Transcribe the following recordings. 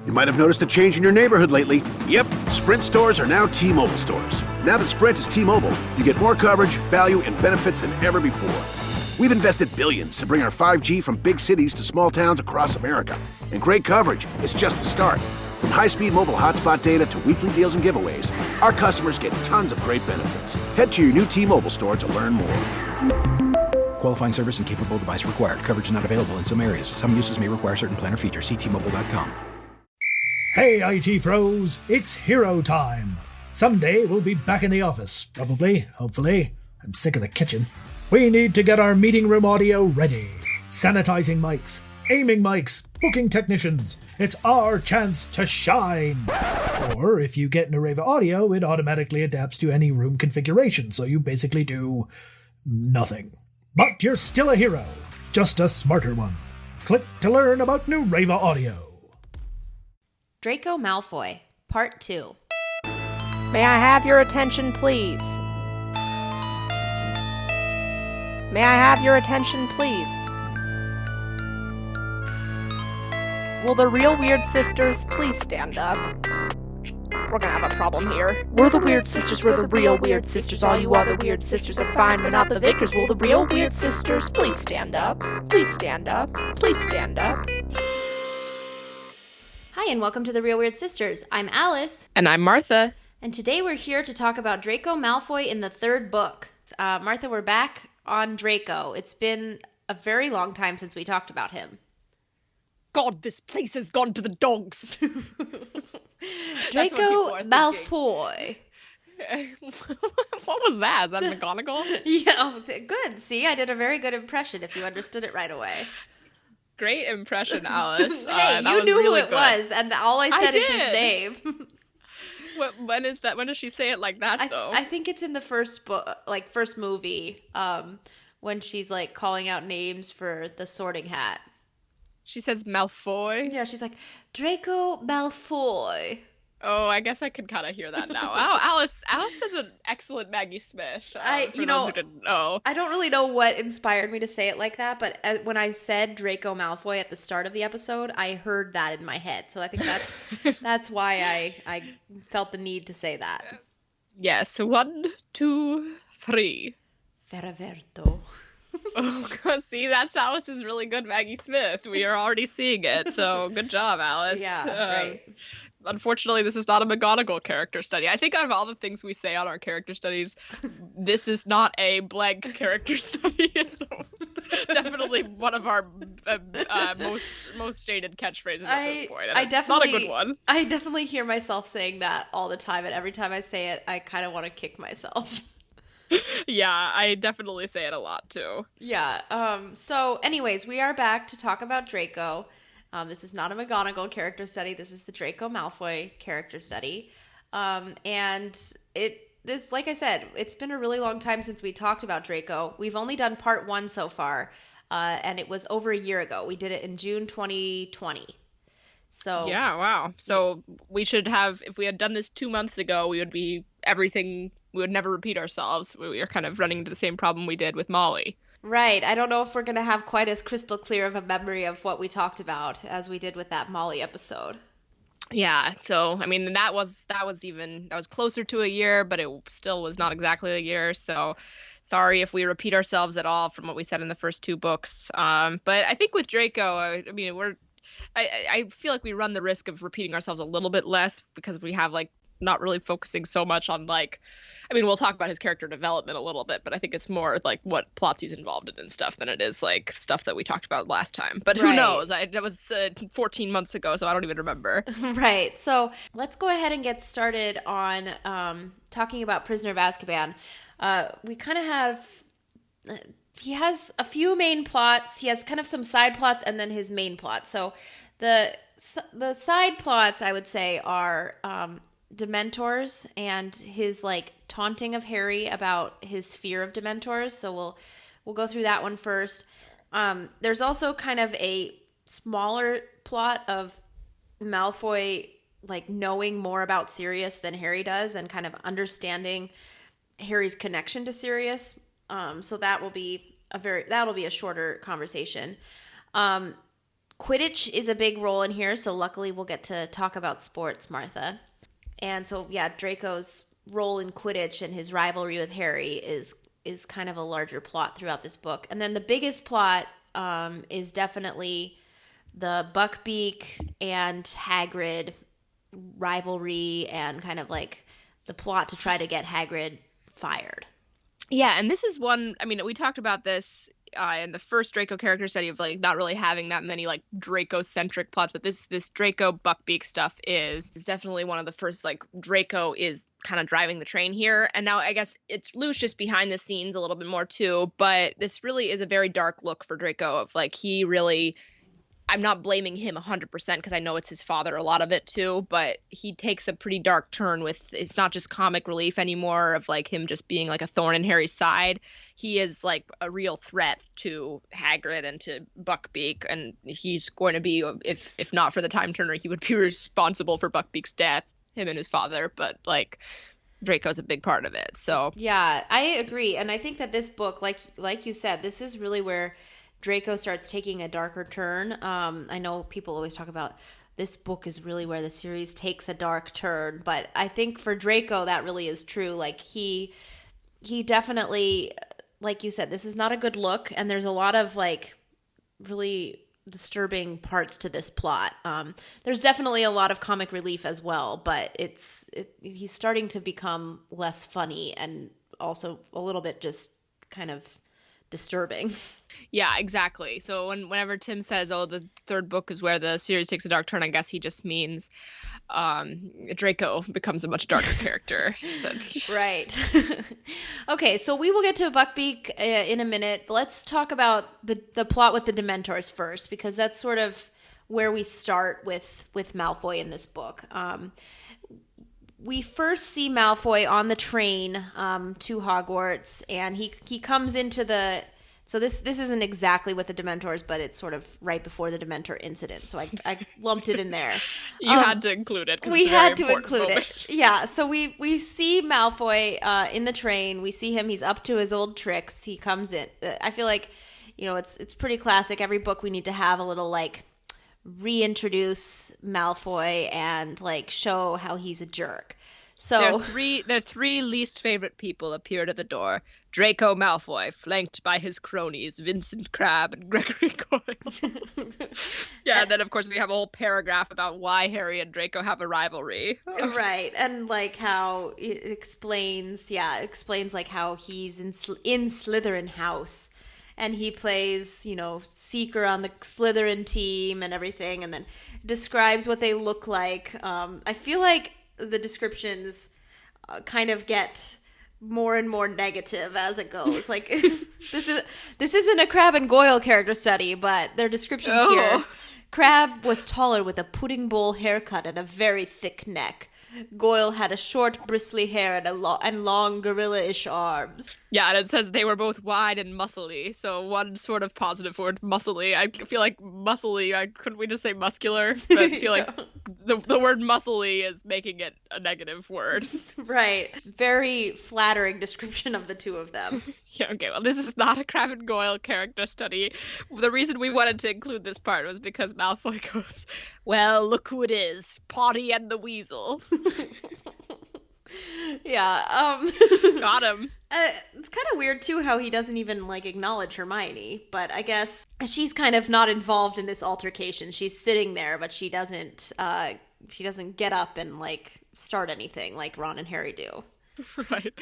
You might have noticed a change in your neighborhood lately. Yep, Sprint stores are now T-Mobile stores. Now that Sprint is T-Mobile, you get more coverage, value, and benefits than ever before. We've invested billions to bring our 5G from big cities to small towns across America. And great coverage is just the start. From high-speed mobile hotspot data to weekly deals and giveaways, our customers get tons of great benefits. Head to your new T-Mobile store to learn more. Qualifying service and capable device required. Coverage not available in some areas. Some uses may require certain plan or features. See T-Mobile.com. Hey, IT pros, it's hero time. Someday we'll be back in the office, probably, hopefully. I'm sick of the kitchen. We need to get our meeting room audio ready. Sanitizing mics, aiming mics, booking technicians. It's our chance to shine. Or if you get Nareva Audio, it automatically adapts to any room configuration, so you basically do nothing. But you're still a hero, just a smarter one. Click to learn about Nareva Audio. Draco Malfoy, Part 2. May I have your attention, please? May I have your attention, please? Will the real Weird Sisters please stand up? We're gonna have a problem here. We're the Weird Sisters, we're the real Weird Sisters. All you other Weird Sisters are fine, we're not the victors. Will the real Weird Sisters please stand up? Please stand up. Please stand up. Hi, and welcome to The Real Weird Sisters. I'm Alice. And I'm Martha. And today we're here to talk about Draco Malfoy in the third book. Martha, we're back on Draco. It's been a very long time since we talked about him. God, this place has gone to the dogs. Draco Malfoy. What was that? Is that McGonagall? Yeah, good. See, I did a very good impression if you understood it right away. Great impression, Alice. Hey, you knew really who it was, and all I said is his name. When is that? When does she say it like that, though? I think it's in the first book, like first movie, when she's like calling out names for the Sorting Hat. She says Malfoy. Yeah, she's like Draco Malfoy. Oh, I guess I can kind of hear that now. Wow, Alice is an excellent Maggie Smith. Those who didn't know. I don't really know what inspired me to say it like that, but when I said Draco Malfoy at the start of the episode, I heard that in my head. So I think that's why I felt the need to say that. Yes, 1, 2, 3. Feraverto. Oh, God, see, that's Alice's really good Maggie Smith. We are already seeing it, so good job, Alice. Yeah, right. Unfortunately, this is not a McGonagall character study. I think out of all the things we say on our character studies, this is not a blank character study. It's definitely one of our most stated catchphrases at this point. It's not a good one. I definitely hear myself saying that all the time, and every time I say it, I kind of want to kick myself. Yeah, I definitely say it a lot, too. Yeah. So, anyways, we are back to talk about Draco. This is not a McGonagall character study. This is the Draco Malfoy character study. And this, like I said, it's been a really long time since we talked about Draco. We've only done part 1 so far, and it was over a year ago. We did it in June 2020. So yeah, wow. So we should have, if we had done this 2 months ago, we would never repeat ourselves. We are kind of running into the same problem we did with Molly. Right. I don't know if we're going to have quite as crystal clear of a memory of what we talked about as we did with that Molly episode. Yeah. So, I mean, that was closer to a year, but it still was not exactly a year. So sorry if we repeat ourselves at all from what we said in the first 2 books. But I think with Draco, I mean, I feel like we run the risk of repeating ourselves a little bit less because we have like not really focusing so much on like, I mean, we'll talk about his character development a little bit, but I think it's more like what plots he's involved in and stuff than it is like stuff that we talked about last time. But who knows? That was 14 months ago, so I don't even remember. Right. So let's go ahead and get started on talking about Prisoner of Azkaban. We kind of have... he has a few main plots. He has kind of some side plots and then his main plot. So the side plots, I would say, are... Dementors and his like taunting of Harry about his fear of Dementors. So we'll go through that one first. There's also kind of a smaller plot of Malfoy like knowing more about Sirius than Harry does and kind of understanding Harry's connection to Sirius. So that'll be a shorter conversation. Quidditch is a big role in here, so luckily we'll get to talk about sports, Martha. And so, yeah, Draco's role in Quidditch and his rivalry with Harry is kind of a larger plot throughout this book. And then the biggest plot is definitely the Buckbeak and Hagrid rivalry and kind of like the plot to try to get Hagrid fired. Yeah, and this is one, I mean, we talked about this in the first Draco character study of like not really having that many like Draco-centric plots, but this Draco Buckbeak stuff is definitely one of the first, like Draco is kind of driving the train here. And now I guess it's Lucius behind the scenes a little bit more too, but this really is a very dark look for Draco of like he really, I'm not blaming him 100% because I know it's his father, a lot of it too, but he takes a pretty dark turn with, it's not just comic relief anymore of like him just being like a thorn in Harry's side. He is like a real threat to Hagrid and to Buckbeak, and he's going to be, if not for the Time Turner, he would be responsible for Buckbeak's death, him and his father, but like Draco's a big part of it. So yeah, I agree. And I think that this book, like you said, this is really where Draco starts taking a darker turn. I know people always talk about this book is really where the series takes a dark turn, but I think for Draco that really is true. Like he definitely, like you said, this is not a good look, and there's a lot of like really disturbing parts to this plot. There's definitely a lot of comic relief as well, but he's starting to become less funny and also a little bit just kind of disturbing. Yeah, exactly. So whenever Tim says, oh, the third book is where the series takes a dark turn, I guess he just means Draco becomes a much darker character. Right. Okay, so we will get to Buckbeak in a minute. Let's talk about the plot with the Dementors first, because that's sort of where we start with Malfoy in this book. We first see Malfoy on the train to Hogwarts, and he comes into the... So this isn't exactly with the Dementors, but it's sort of right before the Dementor incident. So I lumped it in there. You had to include it. We had to include it. Yeah. So we see Malfoy in the train. We see him. He's up to his old tricks. He comes in. I feel like, it's pretty classic. Every book we need to have a little like reintroduce Malfoy and like show how he's a jerk. So the three least favorite people appeared at the door. Draco Malfoy, flanked by his cronies, Vincent Crabbe and Gregory Goyle. Yeah, and then of course we have a whole paragraph about why Harry and Draco have a rivalry. Right, and like how it explains like how he's in Slytherin house, and he plays, Seeker on the Slytherin team and everything, and then describes what they look like. I feel like the descriptions kind of get more and more negative as it goes. Like this isn't a Crabbe and Goyle character study, but their descriptions here. Crabbe was taller with a pudding bowl haircut and a very thick neck. Goyle had a short, bristly hair and long gorilla-ish arms. Yeah, and it says they were both wide and muscly. So one sort of positive word, muscly. I feel like muscly, couldn't we just say muscular? But I feel like the word muscly is making it a negative word. Right. Very flattering description of the two of them. Yeah, okay, well, this is not a Crabbe and Goyle character study. The reason we wanted to include this part was because Malfoy goes, well, look who it is, Potty and the Weasel. Yeah, got him. It's kind of weird too how he doesn't even like acknowledge Hermione, but I guess she's kind of not involved in this altercation. She's sitting there, but she doesn't get up and like start anything like Ron and Harry do. Right.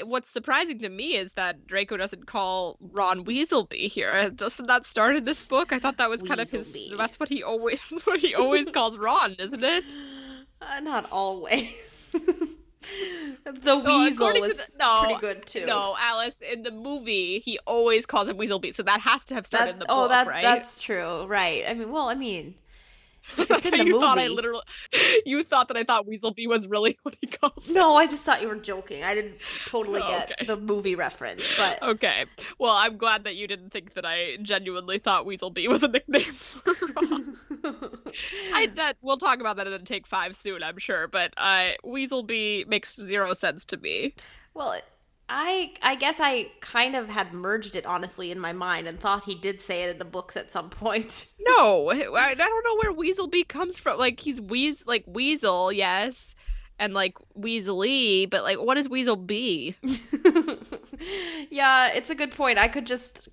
What's surprising to me is that Draco doesn't call Ron Weaselby here. Doesn't that start in this book? I thought that was kind of his. That's what he always calls Ron, isn't it? Not always. The Weasel was pretty good too. No, Alice, in the movie, he always calls him Weaselby, so that has to have started in the book, right? That's true, right? If it's in the movie. You thought that I thought Weaselby was really what he calls him. No, I just thought you were joking. I didn't totally get the movie reference, but... Okay. Well, I'm glad that you didn't think that I genuinely thought Weaselby was a nickname for Ron. We'll talk about that in Take 5 soon, I'm sure, but Weaselby makes zero sense to me. Well, I guess I kind of had merged it honestly in my mind and thought he did say it in the books at some point. No, I don't know where Weaselby comes from. Like he's Weasel, yes, and like Weasley, but like what is Weaselby? Yeah, it's a good point. I could just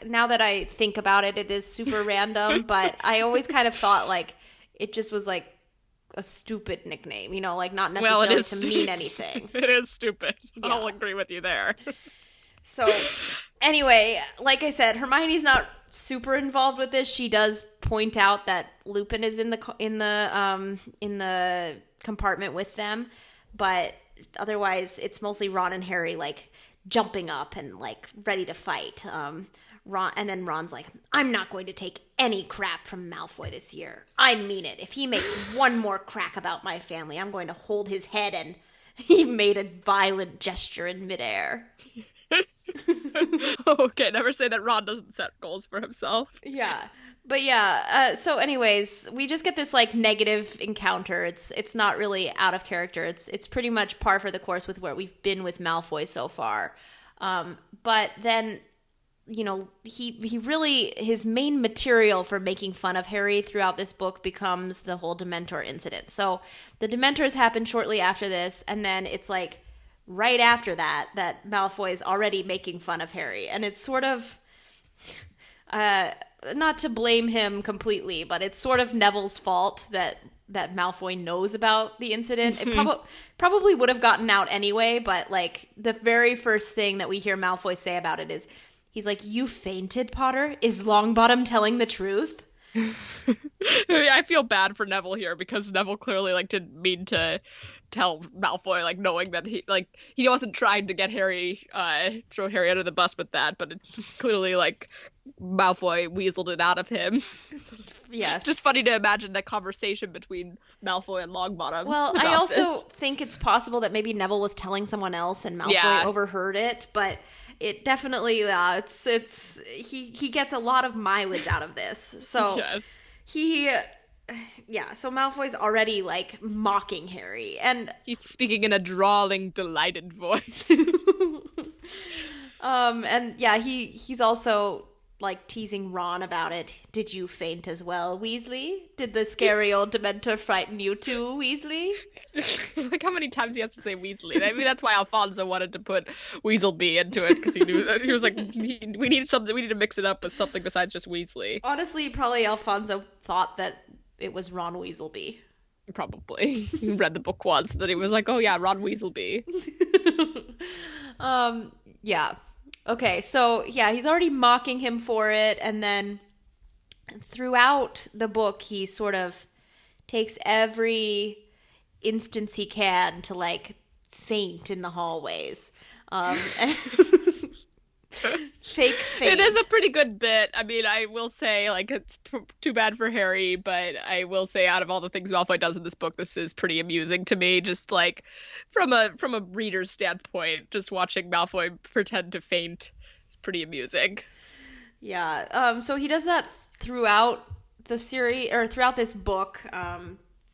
now that I think about it, it is super random, but I always kind of thought like it just was like a stupid nickname, like not necessarily to mean anything. It is stupid. Yeah. I'll agree with you there. So anyway, like I said, Hermione's not super involved with this. She does point out that Lupin is in the compartment with them, but otherwise it's mostly Ron and Harry like jumping up and like ready to fight. And then Ron's like, I'm not going to take any crap from Malfoy this year. I mean it. If he makes one more crack about my family, I'm going to hold his head. And he made a violent gesture in midair. Okay, never say that Ron doesn't set goals for himself. Yeah. But yeah, so anyways, we just get this like negative encounter. It's not really out of character. It's pretty much par for the course with where we've been with Malfoy so far. But then, he really, his main material for making fun of Harry throughout this book becomes the whole Dementor incident. So the Dementors happen shortly after this, and then it's like right after that Malfoy is already making fun of Harry. And it's sort of, not to blame him completely, but it's sort of Neville's fault that Malfoy knows about the incident. It probably would have gotten out anyway, but like the very first thing that we hear Malfoy say about it is, he's like, "You fainted, Potter? Is Longbottom telling the truth?" I feel bad for Neville here because Neville clearly like didn't mean to tell Malfoy, like knowing that he wasn't trying to get Harry, throw Harry under the bus with that, but it clearly like Malfoy weaseled it out of him. Yes. Just funny to imagine that conversation between Malfoy and Longbottom. Well, I also think it's possible that maybe Neville was telling someone else and Malfoy overheard it, but it definitely, he gets a lot of mileage out of this. So yes. So Malfoy's already like mocking Harry, and he's speaking in a drawling, delighted voice. And yeah, he's also like teasing Ron about it. Did you faint as well, Weasley? Did the scary old Dementor frighten you too, Weasley? Like how many times he has to say Weasley. I mean, that's why Alfonso wanted to put Weaselby into it, because he knew that he was like, we need to mix it up with something besides just Weasley. Honestly, probably Alfonso thought that it was Ron Weaselby. Probably. He read the book once, and then he was like, oh yeah, Ron Weaselby. Yeah. Okay, so yeah, he's already mocking him for it, and then throughout the book, he sort of takes every instance he can to like faint in the hallways. Fake faint. It is a pretty good bit. I mean, I will say, like, it's too bad for Harry, but I will say, out of all the things Malfoy does in this book, this is pretty amusing to me. Just like from a reader's standpoint, just watching Malfoy pretend to faint is pretty amusing. Yeah. So he does that throughout the series, or throughout this book,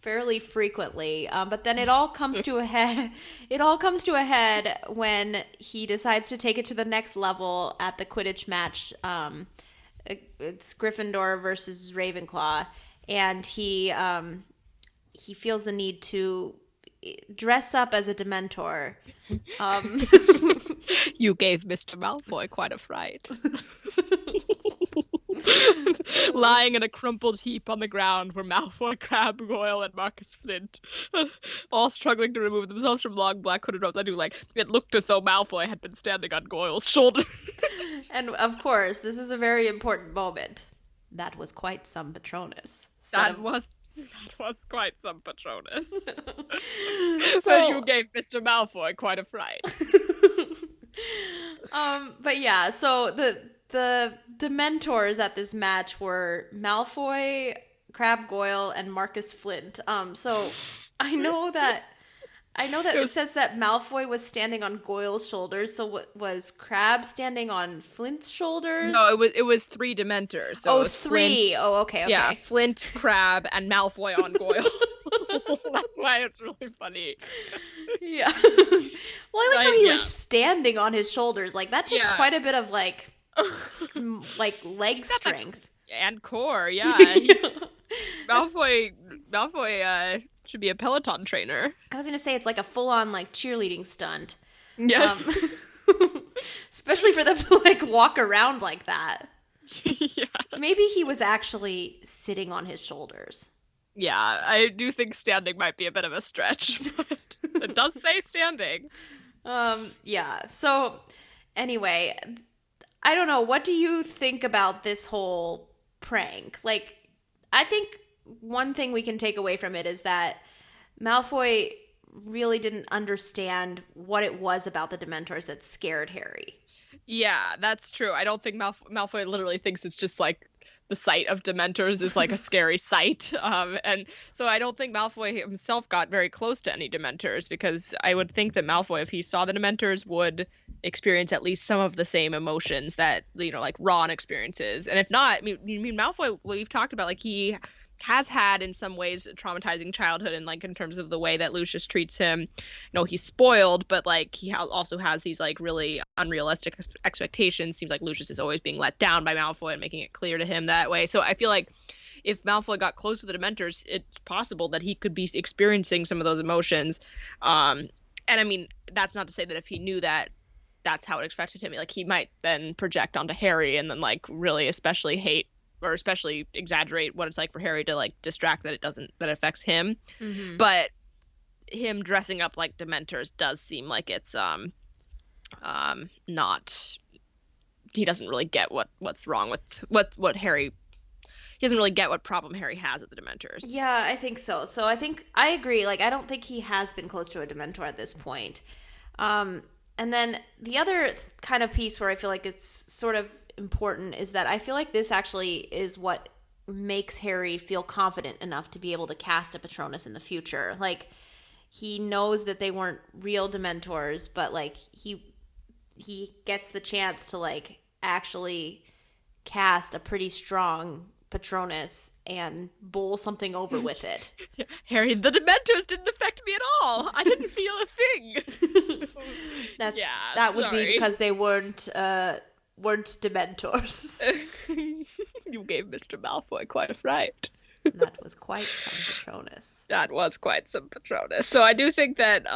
fairly frequently, but then it all comes to a head. It all comes to a head when he decides to take it to the next level at the Quidditch match. It's Gryffindor versus Ravenclaw, and he feels the need to dress up as a Dementor. You gave Mr. Malfoy quite a fright. Lying in a crumpled heap on the ground were Malfoy, Crabbe, Goyle, and Marcus Flint, all struggling to remove themselves from long black hooded robes. I do like, it looked as though Malfoy had been standing on Goyle's shoulder. And of course, this is a very important moment. That was quite some Patronus. That was quite some Patronus. So you gave Mr. Malfoy quite a fright. But yeah, so the Dementors at this match were Malfoy, Crabbe Goyle, and Marcus Flint. So I know that it says that Malfoy was standing on Goyle's shoulders. So what was Crabbe standing on Flint's shoulders? No, it was 3 Dementors. So it was three. Flint, oh, okay. Yeah, Flint, Crabbe, and Malfoy on Goyle. That's why it's really funny. Yeah. Well, I like how he Yeah. was standing on his shoulders. Like, that takes Yeah. quite a bit of, like leg got, like, strength. And core, yeah. Malfoy should be a Peloton trainer. I was going to say it's like a full-on, like, cheerleading stunt. Yeah. Especially for them to, like, walk around like that. Yeah. Maybe he was actually sitting on his shoulders. Yeah, I do think standing might be a bit of a stretch, but it does say standing. Yeah. So, anyway, I don't know. What do you think about this whole prank? Like, I think one thing we can take away from it is that Malfoy really didn't understand what it was about the Dementors that scared Harry. Yeah, that's true. I don't think Malfoy literally thinks it's just like the sight of Dementors is like a scary sight. And so I don't think Malfoy himself got very close to any Dementors, because I would think that Malfoy, if he saw the Dementors, would experience at least some of the same emotions that, you know, like Ron experiences. And if not, I mean Malfoy, we've talked about, like, he has had in some ways a traumatizing childhood, and like in terms of the way that Lucius treats him, you know, he's spoiled, but like he also has these like really unrealistic expectations. Seems like Lucius is always being let down by Malfoy and making it clear to him that way. So I feel like if Malfoy got close to the Dementors, it's possible that he could be experiencing some of those emotions. And I mean, that's not to say that if he knew that that's how it affected him, like he might then project onto Harry and then like really especially hate or especially exaggerate what it's like for Harry to like distract that it affects him. Mm-hmm. But him dressing up like Dementors does seem like it's not, he doesn't really get what's wrong with what Harry, he doesn't really get what problem Harry has with the Dementors. Yeah, I think so. So I think I agree. Like, I don't think he has been close to a Dementor at this point. And then the other kind of piece where I feel like it's sort of important is that I feel like this actually is what makes Harry feel confident enough to be able to cast a Patronus in the future. Like, he knows that they weren't real Dementors, but like he gets the chance to like actually cast a pretty strong Patronus and bowl something over with it. Harry, the Dementors didn't affect me at all. I didn't feel a thing. That would be because they weren't Dementors. You gave Mr. Malfoy quite a fright. That was quite some Patronus. That was quite some Patronus. So I do think that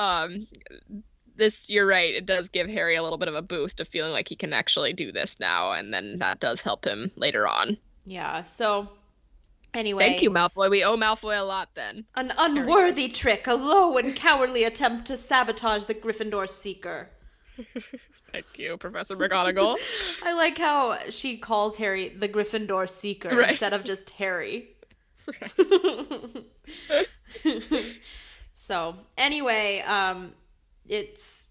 this, you're right, it does give Harry a little bit of a boost of feeling like he can actually do this now, and then that does help him later on. Yeah, so anyway. Thank you, Malfoy. We owe Malfoy a lot then. An unworthy trick, a low and cowardly attempt to sabotage the Gryffindor Seeker. Thank you, Professor McGonagall. I like how she calls Harry the Gryffindor Seeker instead of just Harry. Right. So anyway, it's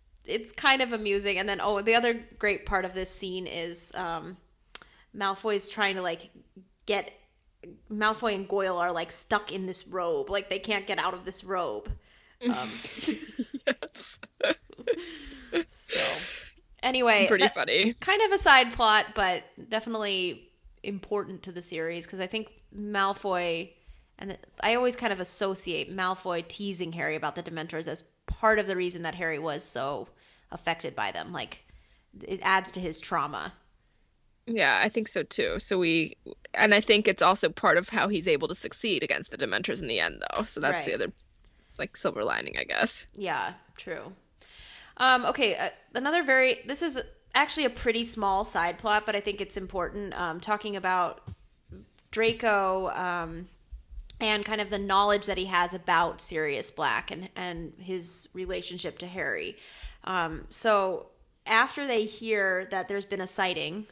kind of amusing. And then the other great part of this scene is Malfoy's trying to like get Malfoy and Goyle are like stuck in this robe, like they can't get out of this robe. So anyway, pretty funny. Kind of a side plot, but definitely important to the series because I think Malfoy, and I always kind of associate Malfoy teasing Harry about the Dementors as part of the reason that Harry was so affected by them. Like, it adds to his trauma. Yeah, I think so too. And I think it's also part of how he's able to succeed against the Dementors in the end, though. So that's the other, like, silver lining, I guess. Yeah, true. Okay, this is actually a pretty small side plot, but I think it's important, talking about Draco and kind of the knowledge that he has about Sirius Black and his relationship to Harry. So after they hear that there's been a sighting,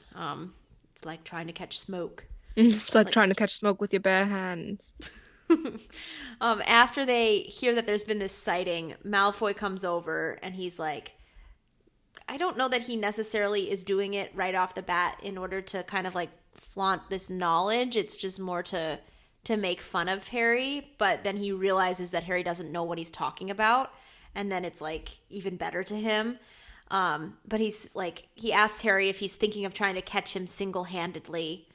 it's like trying to catch smoke. It's like trying to catch smoke with your bare hands. After they hear that there's been this sighting, Malfoy comes over and he's like, I don't know that he necessarily is doing it right off the bat in order to kind of like flaunt this knowledge. It's just more to make fun of Harry, but then he realizes that Harry doesn't know what he's talking about, and then it's like even better to him. But he's like, he asks Harry if he's thinking of trying to catch him single-handedly,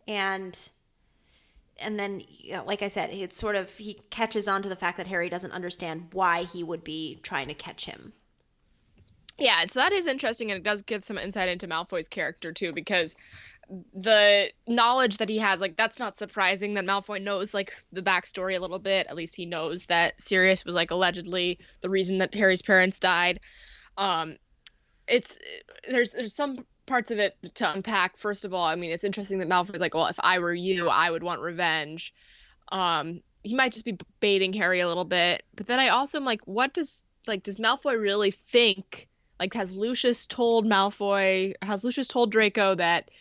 and then, like I said, it's sort of, he catches on to the fact that Harry doesn't understand why he would be trying to catch him. Yeah, so that is interesting, and it does give some insight into Malfoy's character too, because the knowledge that he has, like, that's not surprising that Malfoy knows, like, the backstory a little bit. At least he knows that Sirius was, like, allegedly the reason that Harry's parents died. There's some parts of it to unpack. First of all, I mean, it's interesting that Malfoy's like, well, if I were you, I would want revenge. He might just be baiting Harry a little bit, but then I also am like, does Malfoy really think, like, has Lucius told Draco that,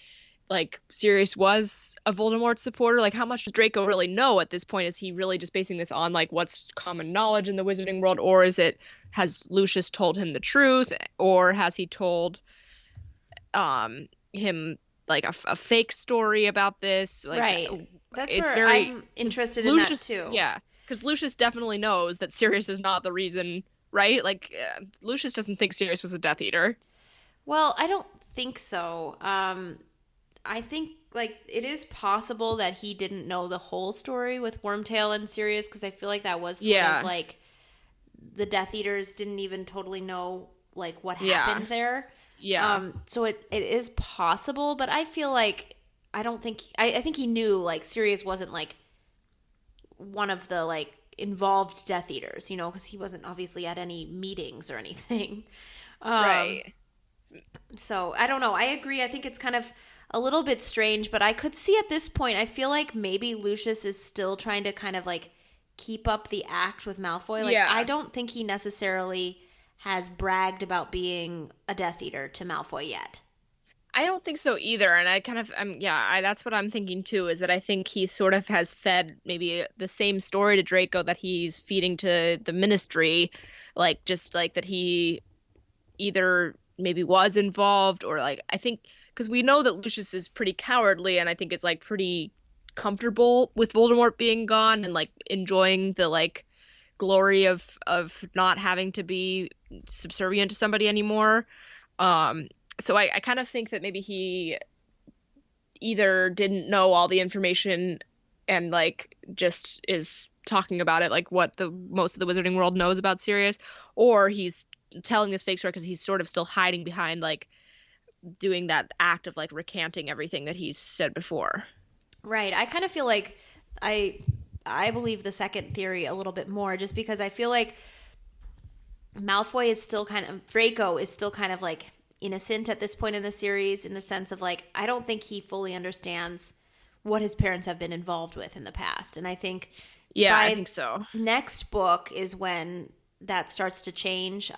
like, Sirius was a Voldemort supporter? Like, how much does Draco really know at this point? Is he really just basing this on, like, what's common knowledge in the wizarding world, or has Lucius told him the truth, or has he told him, like, a fake story about this? Like, right. That's where I'm interested in that too. Yeah, because Lucius definitely knows that Sirius is not the reason, right? Like, Lucius doesn't think Sirius was a Death Eater. Well, I don't think so. I think, like, it is possible that he didn't know the whole story with Wormtail and Sirius, because I feel like that was sort of, like, the Death Eaters didn't even totally know, like, what happened there. Yeah. So it is possible, but I feel like I think he knew, like, Sirius wasn't, like, one of the, like, involved Death Eaters, you know, because he wasn't obviously at any meetings or anything. Right. So I don't know. I agree. I think it's kind of a little bit strange, but I could see at this point, I feel like maybe Lucius is still trying to kind of, like, keep up the act with Malfoy. Like, I don't think he necessarily has bragged about being a Death Eater to Malfoy yet. I don't think so either, and I kind of, that's what I'm thinking too, is that I think he sort of has fed maybe the same story to Draco that he's feeding to the Ministry, like, just, like, that he either maybe was involved, or, like, I think, because we know that Lucius is pretty cowardly, and I think is, like, pretty comfortable with Voldemort being gone, and, like, enjoying the, like, glory of not having to be subservient to somebody anymore. So I kind of think that maybe he either didn't know all the information and, like, just is talking about it, like, what the most of the wizarding world knows about Sirius, or he's telling this fake story because he's sort of still hiding behind, like, doing that act of, like, recanting everything that he's said before. Right. I kind of feel like I believe the second theory a little bit more, just because I feel like Draco is still kind of, like, innocent at this point in the series, in the sense of, like, I don't think he fully understands what his parents have been involved with in the past. And I think I think so. Next book is when that starts to change.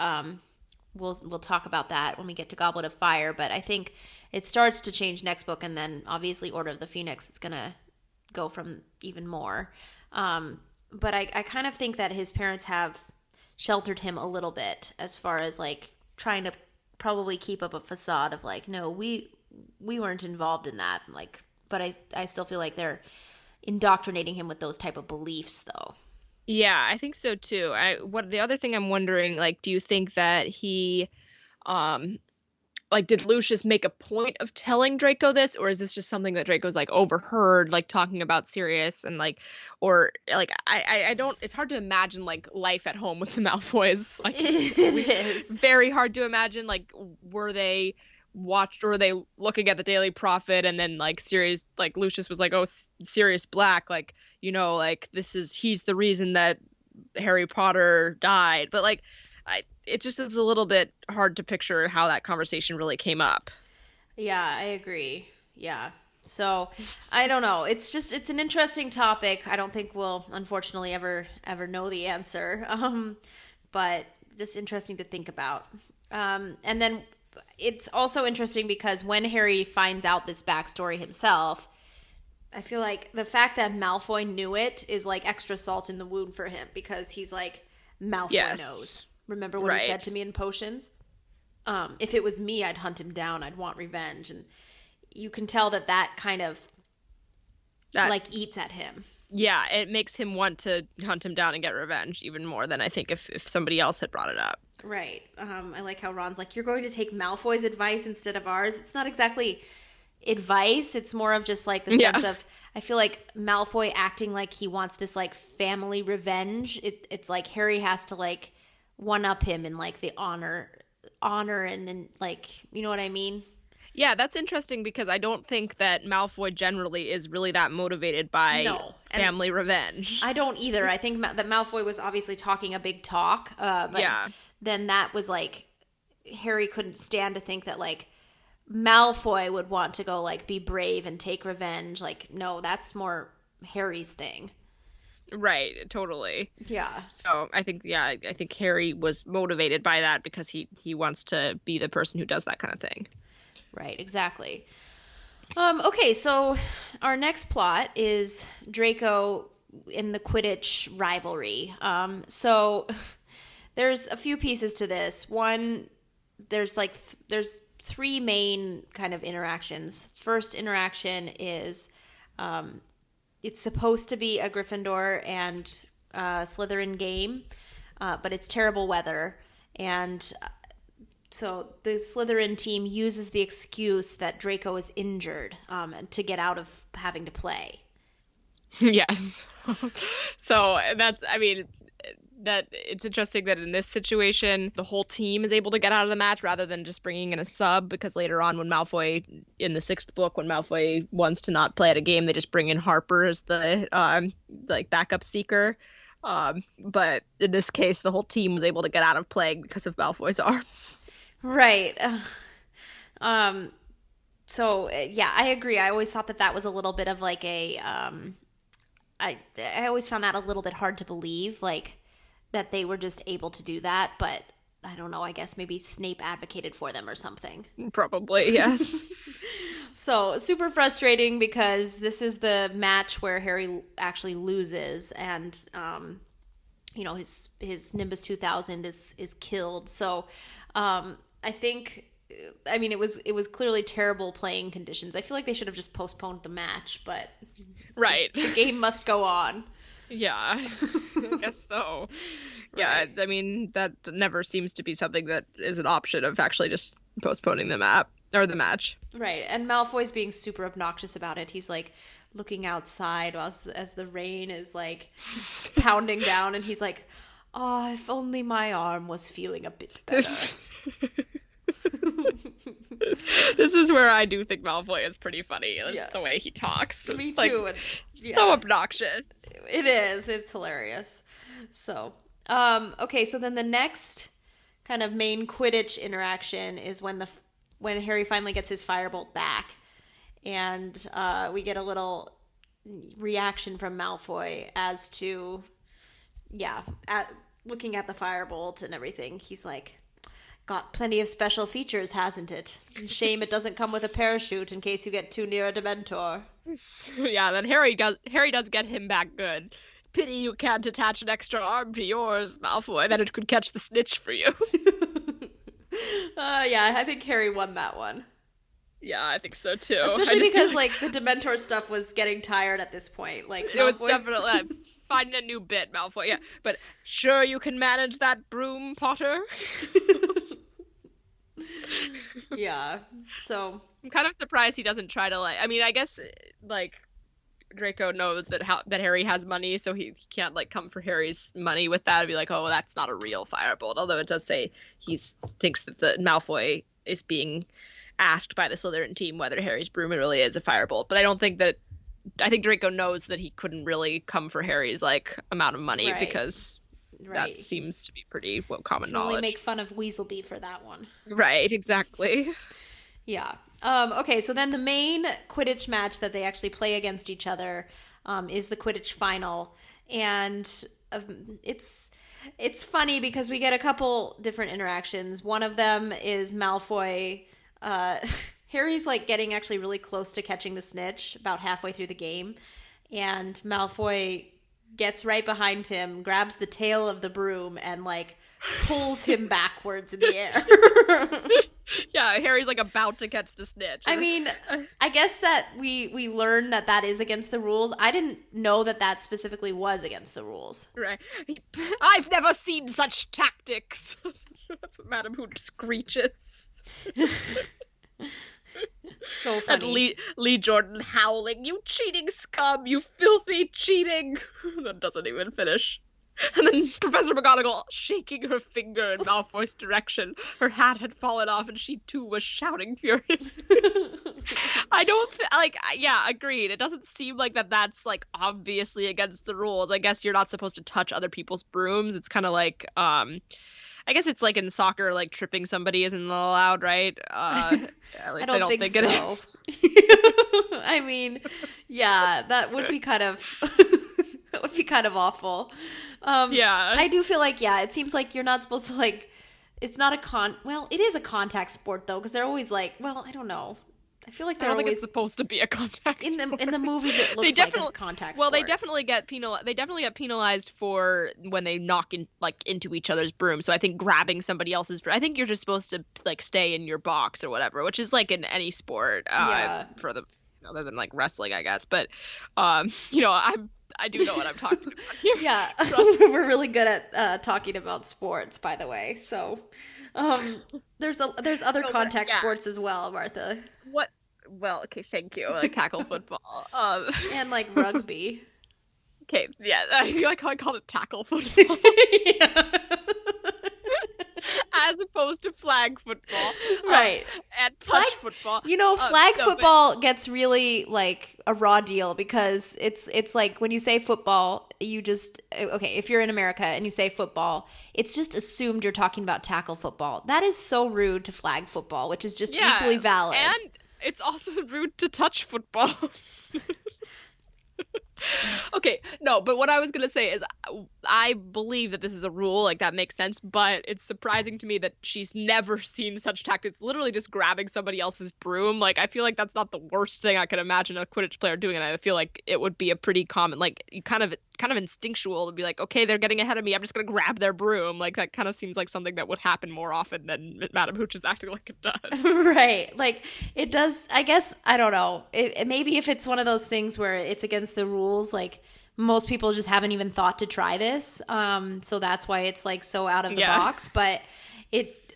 We'll talk about that when we get to Goblet of Fire, but I think it starts to change next book, and then obviously Order of the Phoenix is going to go from even more. But I kind of think that his parents have sheltered him a little bit, as far as, like, trying to probably keep up a facade of, like, no, we weren't involved in that, like, but I still feel like they're indoctrinating him with those type of beliefs, though. Yeah, I think so too. The other thing I'm wondering, like, do you think that he like, did Lucius make a point of telling Draco this, or is this just something that Draco's, like, overheard, like, talking about Sirius, and, like, or, like, I don't, it's hard to imagine, like, life at home with the Malfoys. Like, It is very hard to imagine, like, were they looking at the Daily Prophet, and then, like, Sirius, like, Lucius was like, oh, Sirius Black, like, you know, like, he's the reason that Harry Potter died. But, like, it just is a little bit hard to picture how that conversation really came up. Yeah, I agree. Yeah. So, I don't know. It's an interesting topic. I don't think we'll, unfortunately, ever know the answer. But just interesting to think about. And then it's also interesting because when Harry finds out this backstory himself, I feel like the fact that Malfoy knew it is, like, extra salt in the wound for him, because he's like, Malfoy knows. Remember what he said to me in Potions? If it was me, I'd hunt him down. I'd want revenge. And you can tell that kind of, like, eats at him. Yeah, it makes him want to hunt him down and get revenge even more than I think if somebody else had brought it up. Right. I like how Ron's like, you're going to take Malfoy's advice instead of ours. It's not exactly advice. It's more of just like the sense of, I feel like Malfoy acting like he wants this like family revenge. It's like Harry has to like one up him in like the honor and then like, you know what I mean? Yeah, that's interesting because I don't think that Malfoy generally is really that motivated by family revenge. I don't either. I think that Malfoy was obviously talking a big talk. But then that was like, Harry couldn't stand to think that like Malfoy would want to go like be brave and take revenge. Like, no, that's more Harry's thing. Right, totally. Yeah. So I think Harry was motivated by that because he wants to be the person who does that kind of thing. Right, exactly. Okay, so our next plot is Draco in the Quidditch rivalry. So there's a few pieces to this. One, there's three main kind of interactions. First interaction is it's supposed to be a Gryffindor and Slytherin game, but it's terrible weather, and so the Slytherin team uses the excuse that Draco is injured to get out of having to play. Yes. So that it's interesting that in this situation, the whole team is able to get out of the match rather than just bringing in a sub, because later on when Malfoy, in the 6th book, when Malfoy wants to not play at a game, they just bring in Harper as the backup seeker. But in this case, the whole team was able to get out of playing because of Malfoy's arm. Right. So yeah, I agree. I always thought that was a little bit of like a, I always found that a little bit hard to believe, like that they were just able to do that. But I don't know, I guess maybe Snape advocated for them or something. Probably, yes. So super frustrating because this is the match where Harry actually loses and, his Nimbus 2000 is killed. So, I think, it was clearly terrible playing conditions. I feel like they should have just postponed the match, but right, the game must go on. Yeah, I guess so. Yeah, right. That never seems to be something that is an option of actually just postponing the match. Right, and Malfoy's being super obnoxious about it. He's like looking outside as the rain is like pounding down, and he's like, "Oh, if only my arm was feeling a bit better." This is where I do think Malfoy is pretty funny. It's the way he talks. Me too. Like, so obnoxious. It is. It's hilarious. So, okay. So then the next kind of main Quidditch interaction is when Harry finally gets his firebolt back, and we get a little reaction from Malfoy as to, looking at the firebolt and everything. He's like, got plenty of special features, hasn't it? Shame it doesn't come with a parachute in case you get too near a Dementor. Yeah, then Harry does get him back good. Pity you can't attach an extra arm to yours, Malfoy, then it could catch the snitch for you. Yeah, I think Harry won that one. Yeah, I think so too. Especially because like the Dementor stuff was getting tired at this point. Like Malfoy's... It was definitely finding a new bit, Malfoy. Yeah, but sure you can manage that broom, Potter. Yeah. So I'm kind of surprised he doesn't try to I guess Draco knows that Harry has money, so he can't come for Harry's money with that and be like, oh, that's not a real firebolt. Although it does say he thinks that the Malfoy is being asked by the Slytherin team whether Harry's broom really is a firebolt. But I think Draco knows that he couldn't really come for Harry's amount of money, right, because that seems to be pretty common knowledge. Only make fun of Weaselby for that one. Right, exactly. Yeah. Okay, so then the main Quidditch match that they actually play against each other is the Quidditch final, and it's funny because we get a couple different interactions. One of them is Malfoy. Harry's getting actually really close to catching the snitch about halfway through the game, and Malfoy gets right behind him, grabs the tail of the broom, and pulls him backwards in the air. Yeah, Harry's about to catch the snitch. I guess that we learned that is against the rules. I didn't know that specifically was against the rules. Right. I've never seen such tactics. That's what Madam Hooch screeches. So And funny. Lee Jordan howling, "You cheating scum! You filthy cheating!" That doesn't even finish. And then Professor McGonagall shaking her finger in Malfoy's direction. Her hat had fallen off, and she too was shouting furiously. I don't yeah, agreed. It doesn't seem like that's like obviously against the rules. I guess you're not supposed to touch other people's brooms. It's kind of like I guess it's like in soccer, like tripping somebody isn't allowed, right? At least I don't think it is. I mean, yeah, that would be kind of that would be kind of awful. Yeah. I do feel like, yeah, it seems like you're not supposed to, like, it's not well, it is a contact sport though, because they're always like, well, I don't know. I feel like I they're don't think always it's supposed to be a contact in sport. the movies. It looks like a contact sport. Well, they definitely get penalized for when they knock into each other's brooms. So I think grabbing somebody else's broom. I think you're just supposed to like stay in your box or whatever, which is like in any sport. For the other than like wrestling, I guess. But I do know what I'm talking about here. Yeah, we're really good at talking about sports, by the way. So, there's other contact sports as well, Martha. What? Well, okay, thank you. Like tackle football, and like rugby. Okay, yeah, I feel like I called it tackle football. Yeah. As opposed to flag football, right? And touch football. Flag football gets really like a raw deal because it's like when you say football, you just if you're in America and you say football, it's just assumed you're talking about tackle football. That is so rude to flag football, which is just equally valid. And it's also rude to touch football. Okay, no, but what I was going to say is I believe that this is a rule, like that makes sense, but it's surprising to me that she's never seen such tactics, literally just grabbing somebody else's broom. Like, I feel like that's not the worst thing I could imagine a Quidditch player doing, and I feel like it would be a pretty common, like, you kind of instinctual to be like, okay, they're getting ahead of me, I'm just going to grab their broom. Like, that kind of seems like something that would happen more often than Madam Hooch is acting like it does. Right. Like, it does, I guess, I don't know. Maybe if it's one of those things where it's against the rules, like, most people just haven't even thought to try this. So that's why it's, like, so out of the box. But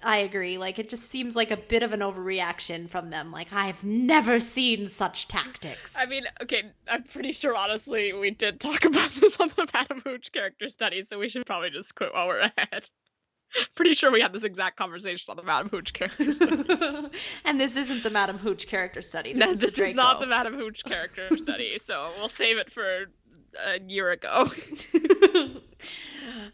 I agree. Like, it just seems like a bit of an overreaction from them. Like, I've never seen such tactics. I mean, okay, I'm pretty sure, honestly, we did talk about this on the Madam Hooch character study, so we should probably just quit while we're ahead. Pretty sure we had this exact conversation on the Madam Hooch character study. And this isn't the Madam Hooch character study. This is not the Madam Hooch character study, so we'll save it for a year ago.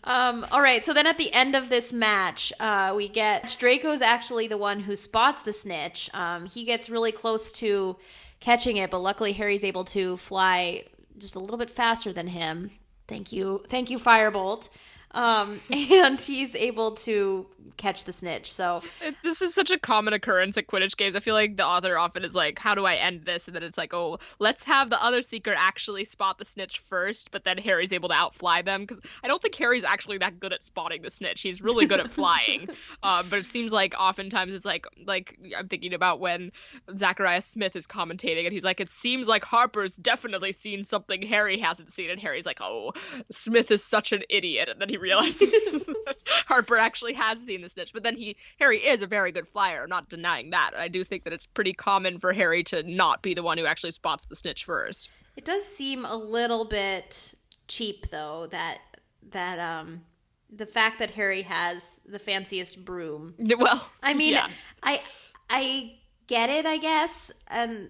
All right, so then at the end of this match, we get Draco's actually the one who spots the snitch. He gets really close to catching it, but luckily Harry's able to fly just a little bit faster than him. Thank you, Firebolt. And he's able to catch the snitch. So this is such a common occurrence at Quidditch games. I feel like the author often is like, how do I end this? And then it's like, oh, let's have the other seeker actually spot the snitch first, but then Harry's able to outfly them. Because I don't think Harry's actually that good at spotting the snitch. He's really good at flying. But it seems like oftentimes it's like I'm thinking about when Zachariah Smith is commentating and he's like, it seems like Harper's definitely seen something Harry hasn't seen. And Harry's like, oh, Smith is such an idiot. And then he realizes that Harper actually has seen the snitch. But then Harry is a very good flyer. I'm not denying that. I do think that it's pretty common for Harry to not be the one who actually spots the snitch first. It does seem a little bit cheap, though, that the fact that Harry has the fanciest broom. Well, I mean, yeah. I get it, I guess, and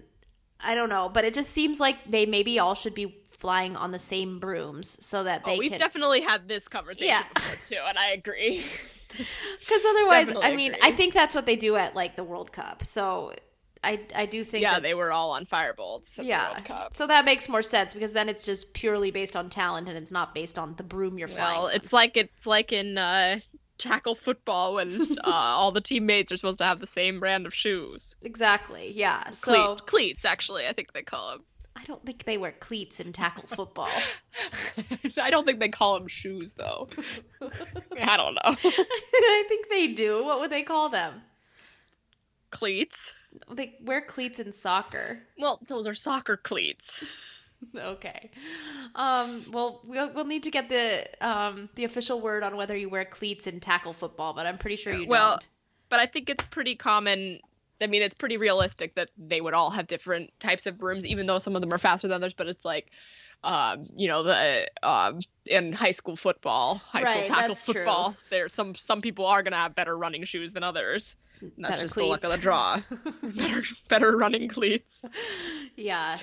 I don't know, but it just seems like they maybe all should be flying on the same brooms so that they we've definitely had this conversation before too, and I agree. Because otherwise, I mean, I think that's what they do at like the World Cup. So I do think they were all on firebolts at the World Cup. So that makes more sense because then it's just purely based on talent and it's not based on the broom you're flying. Well, it's like in tackle football when all the teammates are supposed to have the same brand of shoes. Exactly. Yeah. So cleats, actually, I think they call them. I don't think they wear cleats in tackle football. I don't think they call them shoes, though. I don't know. I think they do. What would they call them? Cleats. They wear cleats in soccer. Well, those are soccer cleats. Okay. Well, we'll need to get the official word on whether you wear cleats in tackle football, but I'm pretty sure you don't. But I think it's pretty common I mean, it's pretty realistic that they would all have different types of brooms, even though some of them are faster than others. But it's like, in high school football, high school tackle football, there's some people are gonna have better running shoes than others. And that's Better just cleats. the luck of the draw. better running cleats. Yeah.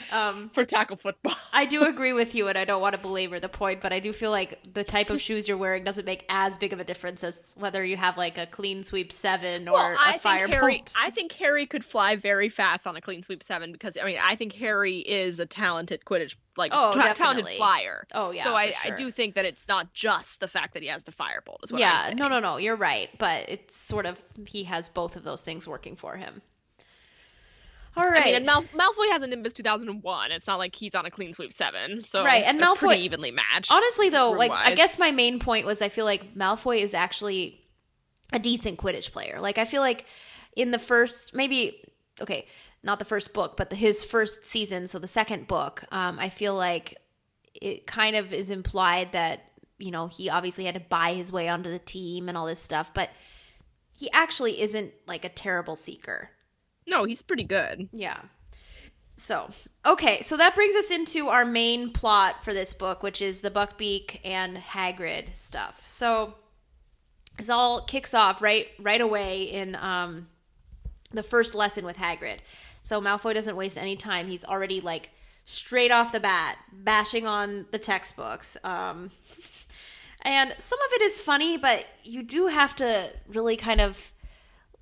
For tackle football. I do agree with you, and I don't want to belabor the point, but I do feel like the type of shoes you're wearing doesn't make as big of a difference as whether you have like a clean sweep 7 or a firebolt. I think Harry could fly very fast on a clean sweep 7 because I think Harry is a talented Quidditch, talented flyer. Oh yeah. So for I sure. do think that it's not just the fact that he has the firebolt. Is what I'm Yeah. saying. No. You're right, but it's sort of he has both of those things working for him. All right. I mean, and Malfoy has a Nimbus 2001. It's not like he's on a clean sweep 7. So right, and they're Malfoy pretty evenly matched. Honestly, though, like I room-wise. guess my main point was I feel like Malfoy is actually a decent Quidditch player. Like I feel like in the first, not the first book, but his first season, so the second book, I feel like it kind of is implied that, he obviously had to buy his way onto the team and all this stuff, but he actually isn't like a terrible seeker. No, he's pretty good. Yeah. So that brings us into our main plot for this book, which is the Buckbeak and Hagrid stuff. So this all kicks off right away in the first lesson with Hagrid. So Malfoy doesn't waste any time. He's already like straight off the bat bashing on the textbooks. And some of it is funny, but you do have to really kind of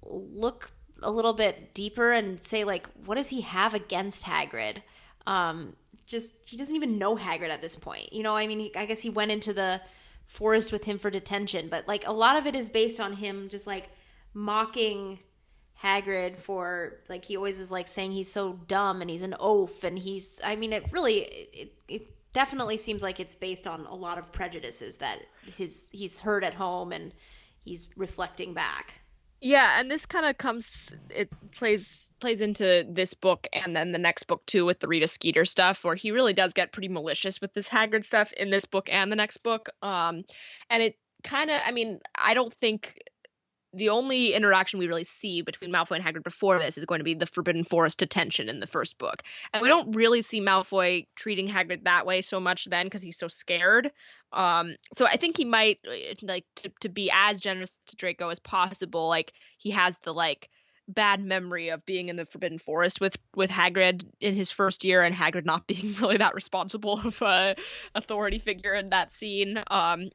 look a little bit deeper and say, like, what does he have against Hagrid? He doesn't even know Hagrid at this point. I guess he went into the forest with him for detention, but like a lot of it is based on him just like mocking Hagrid for, like, he always is like saying he's so dumb and he's an oaf, and it definitely seems like it's based on a lot of prejudices that he's heard at home and he's reflecting back. Yeah, and this kind of plays into this book and then the next book too with the Rita Skeeter stuff, where he really does get pretty malicious with this Hagrid stuff in this book and the next book. And it kind of, I don't think the only interaction we really see between Malfoy and Hagrid before this is going to be the Forbidden Forest detention in the first book. And we don't really see Malfoy treating Hagrid that way so much then because he's so scared. So I think he might like to be as generous to Draco as possible. Like he has the like bad memory of being in the Forbidden Forest with Hagrid in his first year, and Hagrid not being really that responsible of a authority figure in that scene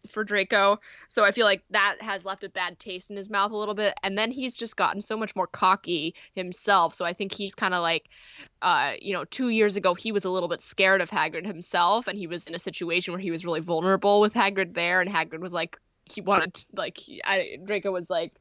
for Draco. So I feel like that has left a bad taste in his mouth a little bit, and then he's just gotten so much more cocky himself. So I think he's kind of like 2 years ago he was a little bit scared of Hagrid himself, and he was in a situation where he was really vulnerable with Hagrid there, and Hagrid was like Draco was like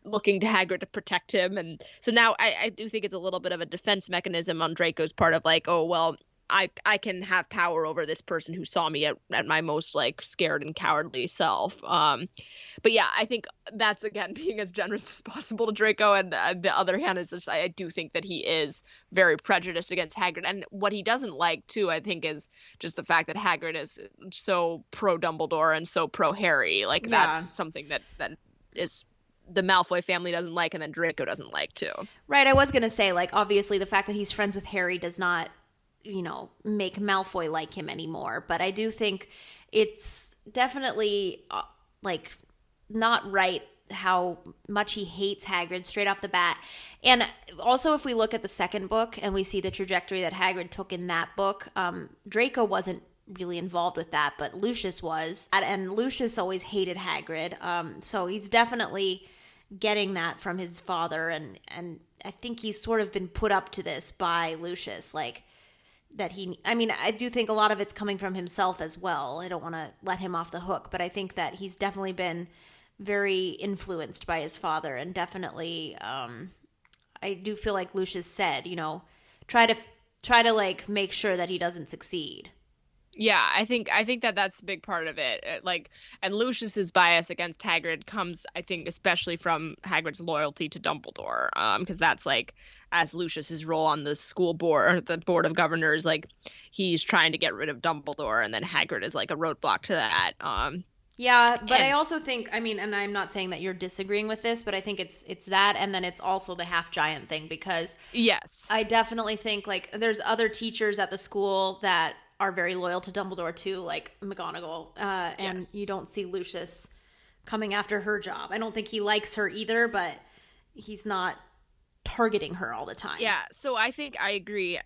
looking to Hagrid to protect him. And so now I do think it's a little bit of a defense mechanism on Draco's part of like, oh, well, I can have power over this person who saw me at my most like scared and cowardly self. But yeah, I think that's, again, being as generous as possible to Draco. And the other hand is just, I do think that he is very prejudiced against Hagrid. And what he doesn't like too, I think, is just the fact that Hagrid is so pro Dumbledore and so pro Harry. Like that's something that is the Malfoy family doesn't like, and then Draco doesn't like too. Right, I was going to say, like, obviously the fact that he's friends with Harry does not, make Malfoy like him anymore. But I do think it's definitely, not right how much he hates Hagrid straight off the bat. And also, if we look at the second book and we see the trajectory that Hagrid took in that book, Draco wasn't really involved with that, but Lucius was. And Lucius always hated Hagrid. So he's definitely getting that from his father, and I think he's sort of been put up to this by Lucius, like that I do think a lot of it's coming from himself as well. I don't want to let him off the hook, but I think that he's definitely been very influenced by his father, and definitely I do feel like Lucius said, try to like make sure that he doesn't succeed. Yeah, I think that that's a big part of it. And Lucius's bias against Hagrid comes, I think, especially from Hagrid's loyalty to Dumbledore, because that's like, as Lucius's role on the school board or the board of governors, like he's trying to get rid of Dumbledore, and then Hagrid is like a roadblock to that. Yeah, but I also think, I mean, and I'm not saying that you're disagreeing with this, but I think it's that, and then it's also the half giant thing, because yes, I definitely think like there's other teachers at the school that are very loyal to Dumbledore too, like McGonagall, and Yes. you don't see Lucius coming after her job. I don't think he likes her either, but he's not targeting her all the time. Yeah, so I think I agree,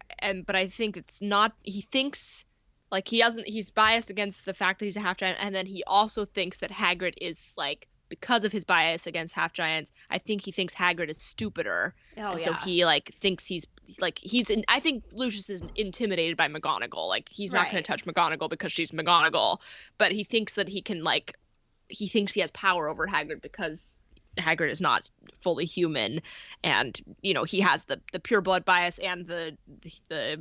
but I think it's not. He thinks like he's biased against the fact that he's a half giant, and then he also thinks that Hagrid is like, because of his bias against half giants, I think he thinks Hagrid is stupider. Oh, and yeah. so he like thinks I think Lucius is intimidated by McGonagall. Like he's not going Right. to touch McGonagall because she's McGonagall, but he thinks that he thinks he has power over Hagrid because Hagrid is not fully human, and he has the pure blood bias and the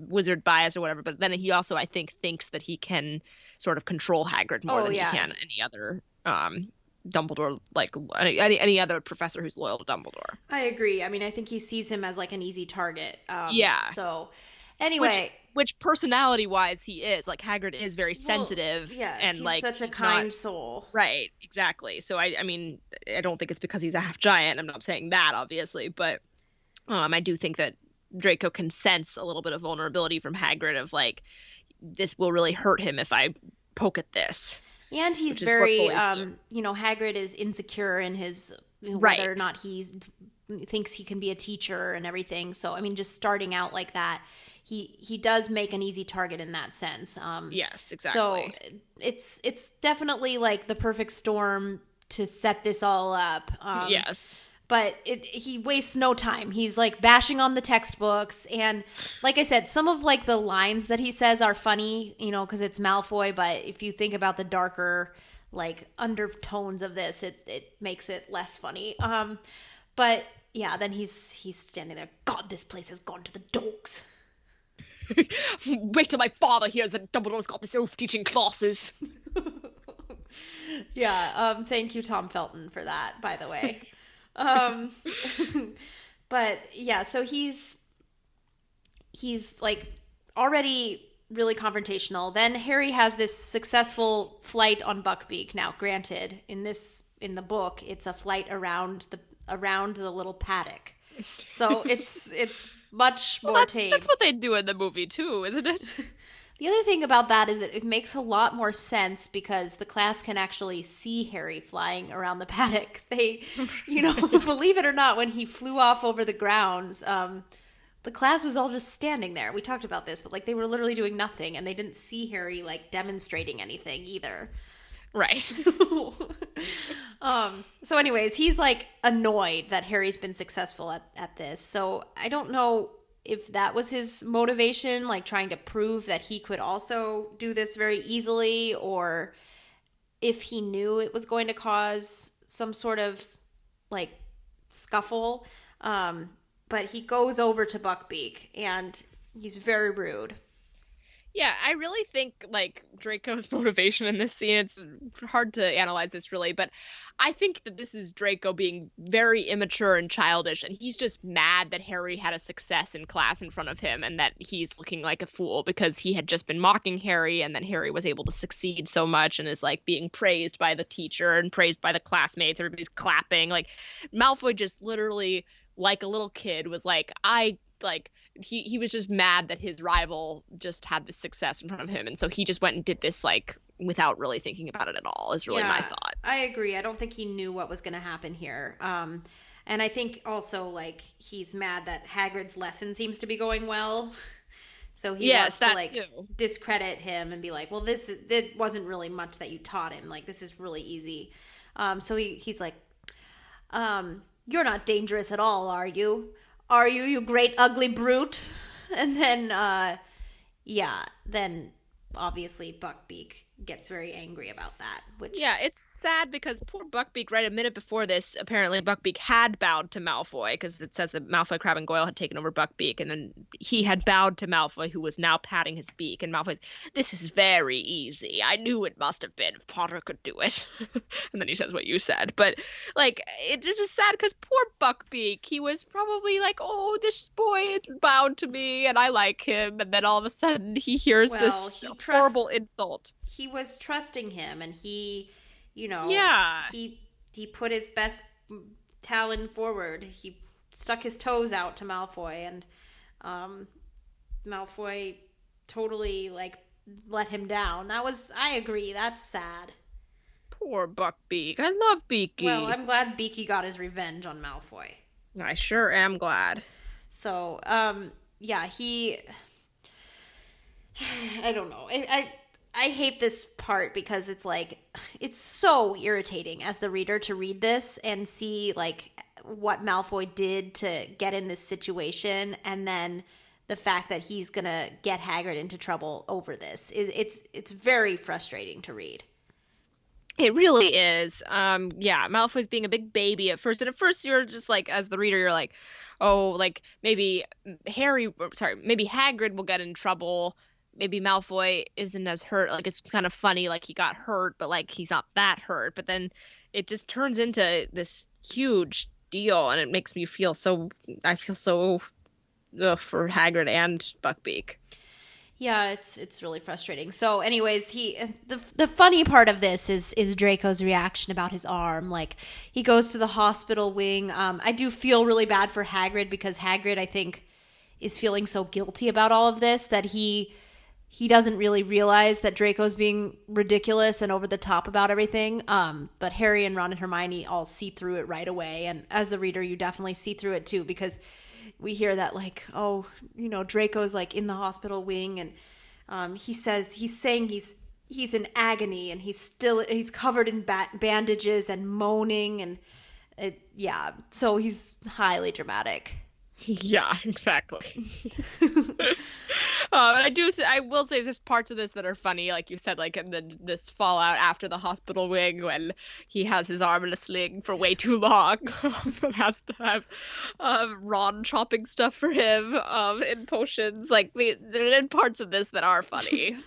wizard bias or whatever. But then he also, I think, thinks that he can sort of control Hagrid more than yeah. he can any other Dumbledore, like any other professor who's loyal to Dumbledore. I agree. I mean, I think he sees him as like an easy target. Yeah. So anyway, Which personality-wise he is. Like Hagrid is very sensitive, yes, and he's like such a he's kind not- soul. Right, exactly. So I mean, I don't think it's because he's a half giant. I'm not saying that, obviously, but I do think that Draco can sense a little bit of vulnerability from Hagrid of like, this will really hurt him if I poke at this. And he's Which is what very, bullies do. Hagrid is insecure in his Right. whether or not he thinks he can be a teacher and everything. So I mean, just starting out like that, he does make an easy target in that sense. Yes, exactly. So it's definitely like the perfect storm to set this all up. Yes. But he wastes no time. He's like bashing on the textbooks, and like I said, some of like the lines that he says are funny, because it's Malfoy. But if you think about the darker like undertones of this, it makes it less funny. But yeah, then he's standing there. God, this place has gone to the dogs. Wait till my father hears that Dumbledore's got this oath teaching classes. Yeah. Thank you, Tom Felton, for that. By the way. But yeah, so he's like already really confrontational. Then Harry has this successful flight on Buckbeak. Now, granted, in the book, it's a flight around the little paddock. So it's much more tame. That's what they do in the movie too, isn't it? The other thing about that is that it makes a lot more sense because the class can actually see Harry flying around the paddock. They, believe it or not, when he flew off over the grounds, the class was all just standing there. We talked about this, but like they were literally doing nothing, and they didn't see Harry like demonstrating anything either. Right. So anyways, he's like annoyed that Harry's been successful at this. So I don't know if that was his motivation, like trying to prove that he could also do this very easily, or if he knew it was going to cause some sort of like scuffle. But he goes over to Buckbeak and he's very rude. Yeah, I really think like Draco's motivation in this scene, it's hard to analyze this really, but I think that this is Draco being very immature and childish, and he's just mad that Harry had a success in class in front of him and that he's looking like a fool because he had just been mocking Harry, and then Harry was able to succeed so much and is like being praised by the teacher and praised by the classmates. Everybody's clapping. Like Malfoy just literally, like a little kid, was like, he was just mad that his rival just had this success in front of him, and so he just went and did this like without really thinking about it at all, is really my thought. I agree. I don't think he knew what was going to happen here. And I think also like he's mad that Hagrid's lesson seems to be going well. So he wants to like discredit him and be like, well, it wasn't really much that you taught him. Like, this is really easy. So he's like, you're not dangerous at all, are you? Are you, you great ugly brute? And then, then obviously Buckbeak gets very angry about that. Which it's sad because poor Buckbeak, right a minute before this, apparently Buckbeak had bowed to Malfoy, because it says that Malfoy, Crabbe, and Goyle had taken over Buckbeak, and then he had bowed to Malfoy, who was now patting his beak, and Malfoy's, this is very easy. I knew it must have been if Potter could do it. And then he says what you said. But, like, it just is sad because poor Buckbeak, he was probably like, oh, this boy bowed to me, and I like him, and then all of a sudden he hears this horrible insult. He was trusting him, and he Yeah. He put his best talon forward. He stuck his toes out to Malfoy, and Malfoy totally let him down. I agree, that's sad. Poor Buckbeak. I love Beaky. Well, I'm glad Beaky got his revenge on Malfoy. I sure am glad. So, yeah, I don't know. I hate this part because it's so irritating as the reader to read this and see what Malfoy did to get in this situation, and then the fact that he's gonna get Hagrid into trouble over this. It's very frustrating to read. It really is. Yeah, Malfoy's being a big baby at first, and at first you're just as the reader, you're oh, maybe maybe Hagrid will get in trouble. Maybe Malfoy isn't as hurt. It's kind of funny, he got hurt, but he's not that hurt. But then it just turns into this huge deal, and it makes me feel so. I feel so for Hagrid and Buckbeak. Yeah, it's really frustrating. So, anyways, the funny part of this is Draco's reaction about his arm. He goes to the hospital wing. I do feel really bad for Hagrid because Hagrid, I think, is feeling so guilty about all of this that he doesn't really realize that Draco's being ridiculous and over the top about everything. But Harry and Ron and Hermione all see through it right away. And as a reader, you definitely see through it too, because we hear that Draco's in the hospital wing, and he's saying he's in agony, and he's covered in bandages and moaning, and so he's highly dramatic. Yeah, exactly. And I will say there's parts of this that are funny, like you said, in this fallout after the hospital wing when he has his arm in a sling for way too long, and has to have Ron chopping stuff for him in potions. There are parts of this that are funny.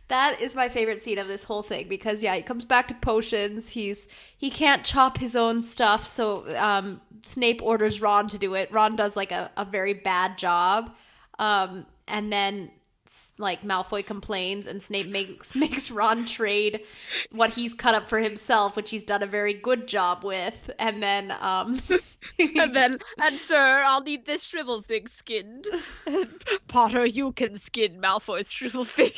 That is my favorite scene of this whole thing because, he comes back to potions. He can't chop his own stuff, so Snape orders Ron to do it. Ron does, a very bad job. And then, Malfoy complains, and Snape makes Ron trade what he's cut up for himself, which he's done a very good job with. And then, and sir, I'll need this shrivel fig skinned. Potter, you can skin Malfoy's shrivel fig.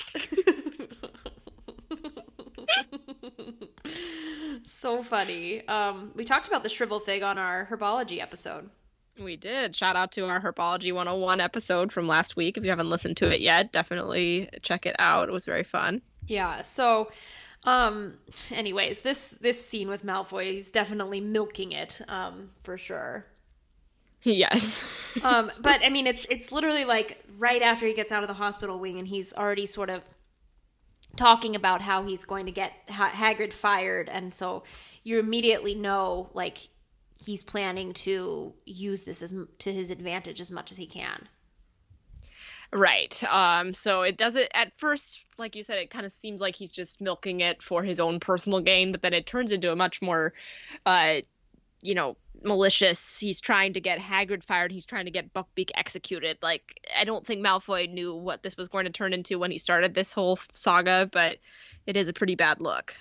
So funny. We talked about the shrivel fig on our herbology episode. We did. Shout out to our Herbology 101 episode from last week. If you haven't listened to it yet, definitely check it out. It was very fun. Yeah. So, anyways, this scene with Malfoy, he's definitely milking it, for sure. Yes. But I mean, it's literally right after he gets out of the hospital wing, and he's already sort of talking about how he's going to get Hagrid fired, and so you immediately know he's planning to use this to his advantage as much as he can. Right. So it doesn't, at first, like you said, it kind of seems like he's just milking it for his own personal gain, but then it turns into a much more, malicious. He's trying to get Hagrid fired. He's trying to get Buckbeak executed. I don't think Malfoy knew what this was going to turn into when he started this whole saga, but it is a pretty bad look.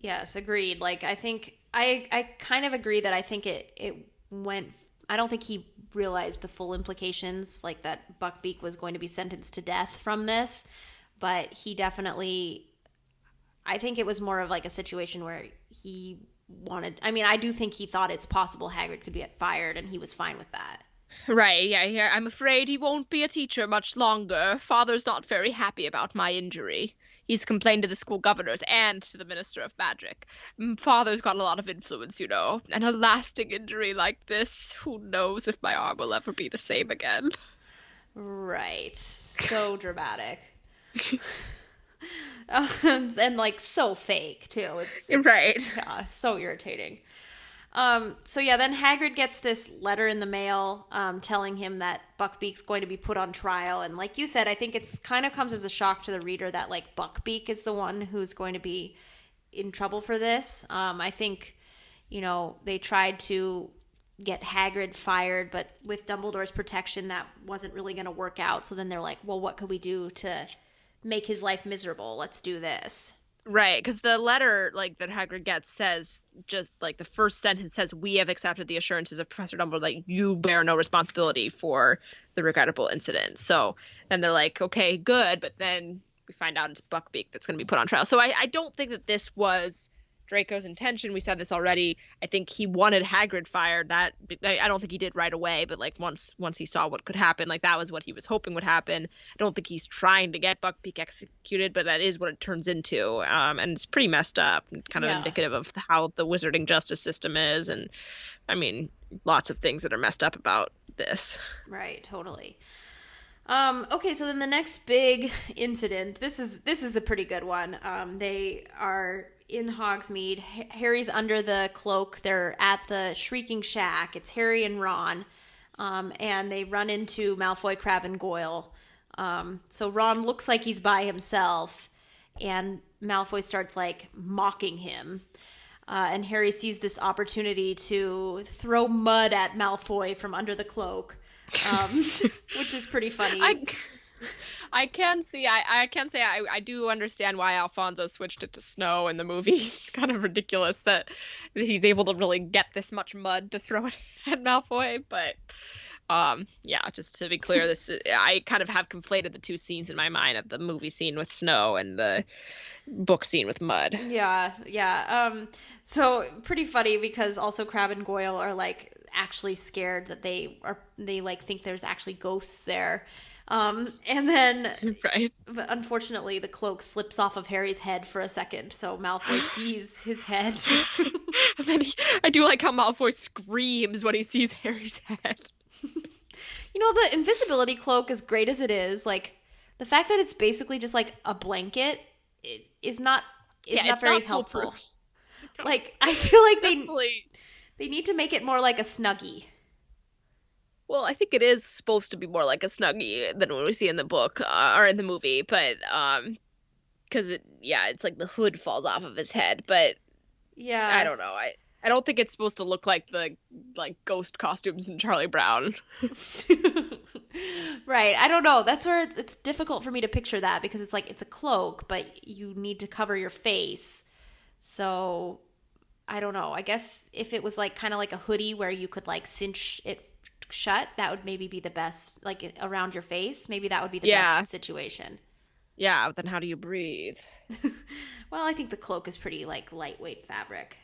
Yes, agreed. I think I kind of agree that I think it went. I don't think he realized the full implications, that Buckbeak was going to be sentenced to death from this, but he definitely. I think it was more of a situation where he wanted. I mean, I do think he thought it's possible Hagrid could get fired, and he was fine with that. Right, yeah. I'm afraid he won't be a teacher much longer. Father's not very happy about my injury. He's complained to the school governors and to the Minister of Magic. Father's got a lot of influence, and a lasting injury like this, who knows if my arm will ever be the same again. Right. So dramatic. And so fake too. It's right. Yeah, so irritating. So yeah, then Hagrid gets this letter in the mail telling him that Buckbeak's going to be put on trial. And like you said, I think it's kind of comes as a shock to the reader that Buckbeak is the one who's going to be in trouble for this. I think, they tried to get Hagrid fired, but with Dumbledore's protection, that wasn't really going to work out. So then they're like, well, what could we do to make his life miserable? Let's do this. Right, because the letter like that Hagrid gets says just like the first sentence says, "We have accepted the assurances of Professor Dumbledore that you bear no responsibility for the regrettable incident." So then they're like, "Okay, good," but then we find out it's Buckbeak that's going to be put on trial. So I don't think that this was Draco's intention. We said this already. I think he wanted Hagrid fired. That I don't think he did right away, but like once he saw what could happen, like that was what he was hoping would happen. I don't think he's trying to get Buckbeak executed, but that is what it turns into. And it's pretty messed up, kind of indicative of how the wizarding justice system is, and I mean lots of things that are messed up about this. Right, totally. Okay, so then the next big incident, this is a pretty good one. They are in Hogsmeade. Harry's under the cloak. They're at the Shrieking Shack. It's Harry and Ron. And they run into Malfoy, Crabbe, and Goyle. So Ron looks like he's by himself, and Malfoy starts like mocking him. And Harry sees this opportunity to throw mud at Malfoy from under the cloak. Which is pretty funny. I can say I do understand why Alfonso switched it to snow in the movie. It's kind of ridiculous that he's able to really get this much mud to throw at Malfoy, but yeah, just to be clear, I kind of have conflated the two scenes in my mind of the movie scene with snow and the book scene with mud. Yeah. So pretty funny because also Crabbe and Goyle are like actually scared that they like think there's actually ghosts there. And then right. But unfortunately the cloak slips off of Harry's head for a second, so Malfoy sees his head. And then I do like how Malfoy screams when he sees Harry's head. You know, the invisibility cloak, as great as it is, like the fact that it's basically just like a blanket is not very helpful. Like I feel like they need to make it more like a Snuggie. Well, I think it is supposed to be more like a Snuggie than what we see in the book or in the movie, but because it's like the hood falls off of his head, but yeah, I don't know. I don't think it's supposed to look like the ghost costumes in Charlie Brown. Right. I don't know. That's where it's difficult for me to picture that because it's like it's a cloak, but you need to cover your face. So I don't know. I guess if it was like kind of like a hoodie where you could like cinch it shut, that would maybe be the best, like around your face. Maybe that would be the best situation. Yeah, but then how do you breathe? Well, I think the cloak is pretty like lightweight fabric.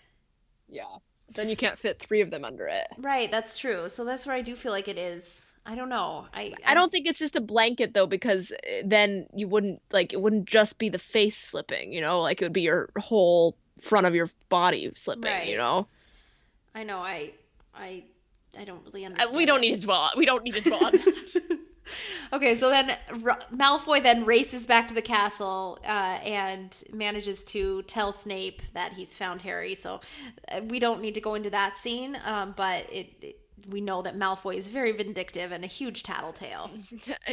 Yeah. Then you can't fit 3 of them under it. Right, that's true. So that's where I do feel like it is. I don't know. I don't think it's just a blanket though, because then you wouldn't it wouldn't just be the face slipping, you know, like it would be your whole front of your body slipping, right. You know. I know. I don't really understand. We don't need to dwell on that. Okay, so then Malfoy then races back to the castle and manages to tell Snape that he's found Harry. So we don't need to go into that scene, but we know that Malfoy is very vindictive and a huge tattletale.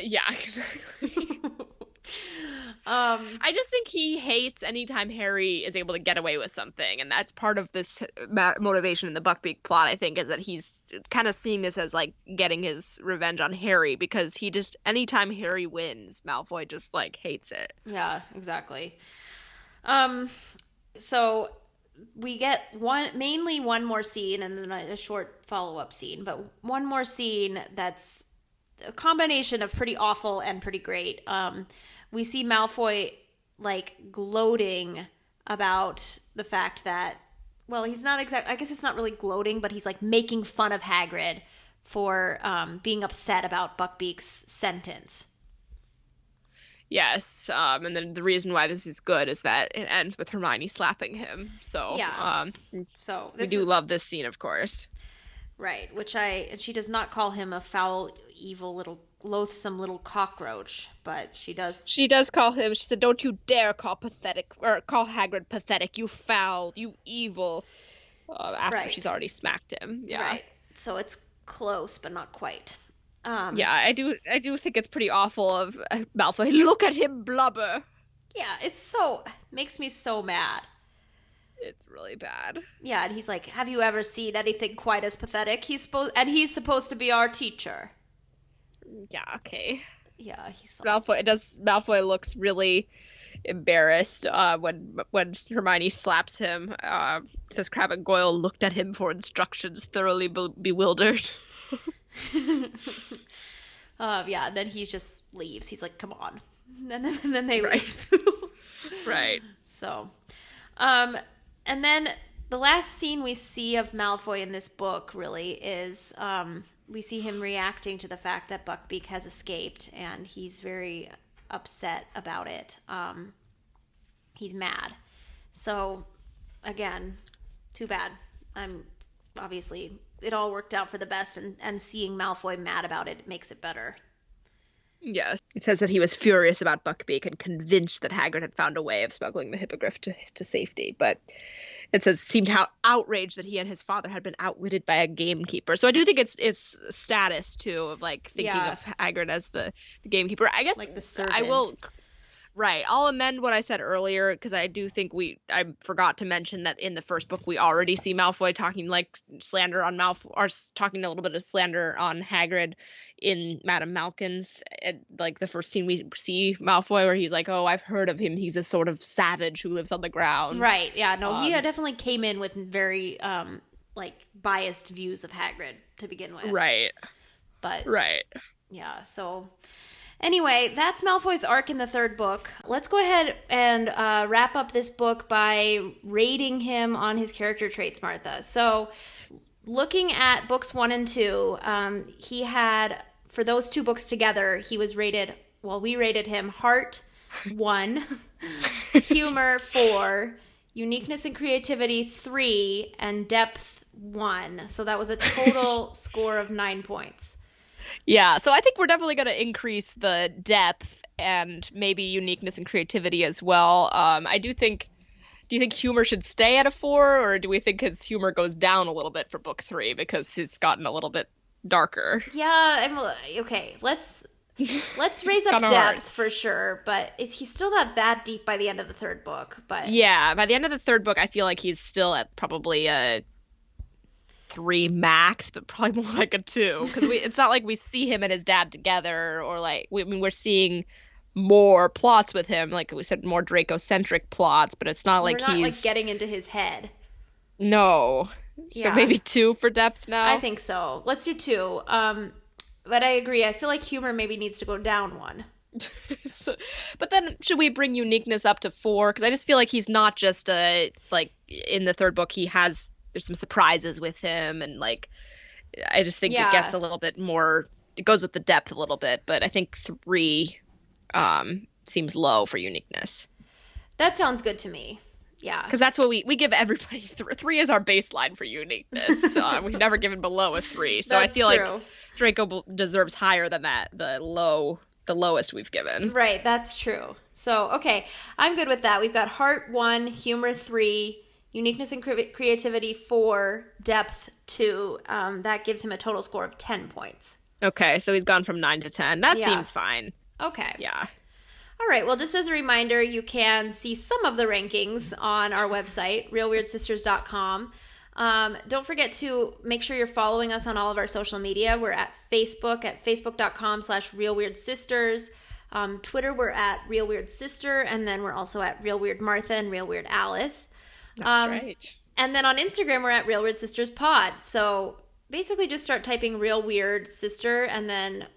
Yeah, exactly. I just think he hates anytime Harry is able to get away with something, and that's part of this motivation in the Buckbeak plot, I think, is that he's kind of seeing this as like getting his revenge on Harry, because he just, anytime Harry wins, Malfoy just like hates it. Yeah, exactly. So we get mainly one more scene and then a short follow-up scene, but one more scene that's a combination of pretty awful and pretty great. We see Malfoy like gloating about the fact that, well, he's not I guess it's not really gloating, but he's like making fun of Hagrid for being upset about Buckbeak's sentence. Yes, and then the reason why this is good is that it ends with Hermione slapping him. So yeah, we do love this scene, of course. Right, and she does not call him a foul, evil, loathsome little cockroach, but she does. She does call him. She said, "Don't you dare call Hagrid pathetic, you foul, you evil." After she's already smacked him. Yeah. Right. So it's close, but not quite. Yeah, I do think it's pretty awful of Malfoy. Look at him blubber. Yeah, makes me so mad. It's really bad. Yeah, and he's like, "Have you ever seen anything quite as pathetic? He's supposed to be our teacher." Yeah, okay. Yeah, Malfoy looks really embarrassed when Hermione slaps him. Says Crabbe and Goyle looked at him for instructions, thoroughly bewildered. Yeah, then he just leaves. He's like, come on. And then they Right. leave. Right. So, and then the last scene we see of Malfoy in this book really is we see him reacting to the fact that Buckbeak has escaped, and he's very upset about it. He's mad. So, again, too bad. Obviously, it all worked out for the best, and seeing Malfoy mad about it makes it better. Yes. It says that he was furious about Buckbeak and convinced that Hagrid had found a way of smuggling the hippogriff to safety. But it says seemed how outraged that he and his father had been outwitted by a gamekeeper. So I do think it's status too of like thinking of Hagrid as the gamekeeper. I guess like the servant. I will. Right. I'll amend what I said earlier because I do think I forgot to mention that in the first book we already see Malfoy talking like slander on Malfoy, or talking a little bit of slander on Hagrid in Madame Malkin's. Like the first scene we see Malfoy where he's like, oh, I've heard of him. He's a sort of savage who lives on the ground. Right. Yeah. No, he definitely came in with very like biased views of Hagrid to begin with. Right. But right. Yeah. So. Anyway, that's Malfoy's arc in the third book. Let's go ahead and wrap up this book by rating him on his character traits, Martha. So, looking at books 1 and 2, he had, for those two books together, he was rated, we rated him Heart 1, Humor 4, Uniqueness and Creativity 3, and Depth 1. So that was a total score of 9 points. Yeah, so I think we're definitely going to increase the depth and maybe uniqueness and creativity as well. Do you think humor should stay at a 4, or do we think his humor goes down a little bit for book 3 because he's gotten a little bit darker? Yeah, okay. Let's raise up depth hard. For sure, but he's still not that deep by the end of the third book. But yeah, by the end of the third book, I feel like he's still at probably a 3 max, but probably more like a 2 because it's not like we see him and his dad together, or like we're seeing more plots with him, like we said, more Draco-centric plots, but it's not like we're not like getting into his head. No. So yeah. Maybe 2 for depth now? I think so. Let's do 2. But I agree. I feel like humor maybe needs to go down 1. But then should we bring uniqueness up to 4? Because I just feel like he's not just like in the third book there's some surprises with him, and like I just think it gets a little bit more, it goes with the depth a little bit, but I think 3 seems low for uniqueness. That sounds good to me. Yeah. Because that's what we give everybody. 3 is our baseline for uniqueness. We've never given below a 3. So I feel true. Like Draco deserves higher than that, the lowest we've given. Right, that's true. So, okay, I'm good with that. We've got Heart 1, Humor 3, Uniqueness and Creativity 4, Depth 2. That gives him a total score of 10 points. Okay, so he's gone from 9 to 10. That seems fine. Okay. Yeah. All right, well, just as a reminder, you can see some of the rankings on our website, realweirdSisters.com. Don't forget to make sure you're following us on all of our social media. We're at Facebook at facebook.com/realweirdSisters. Twitter, we're at realweirdsister, and then we're also at realweirdmartha and realweirdalice. That's right. And then on Instagram, we're at Real Weird Sisters Pod. So basically just start typing Real Weird Sister and then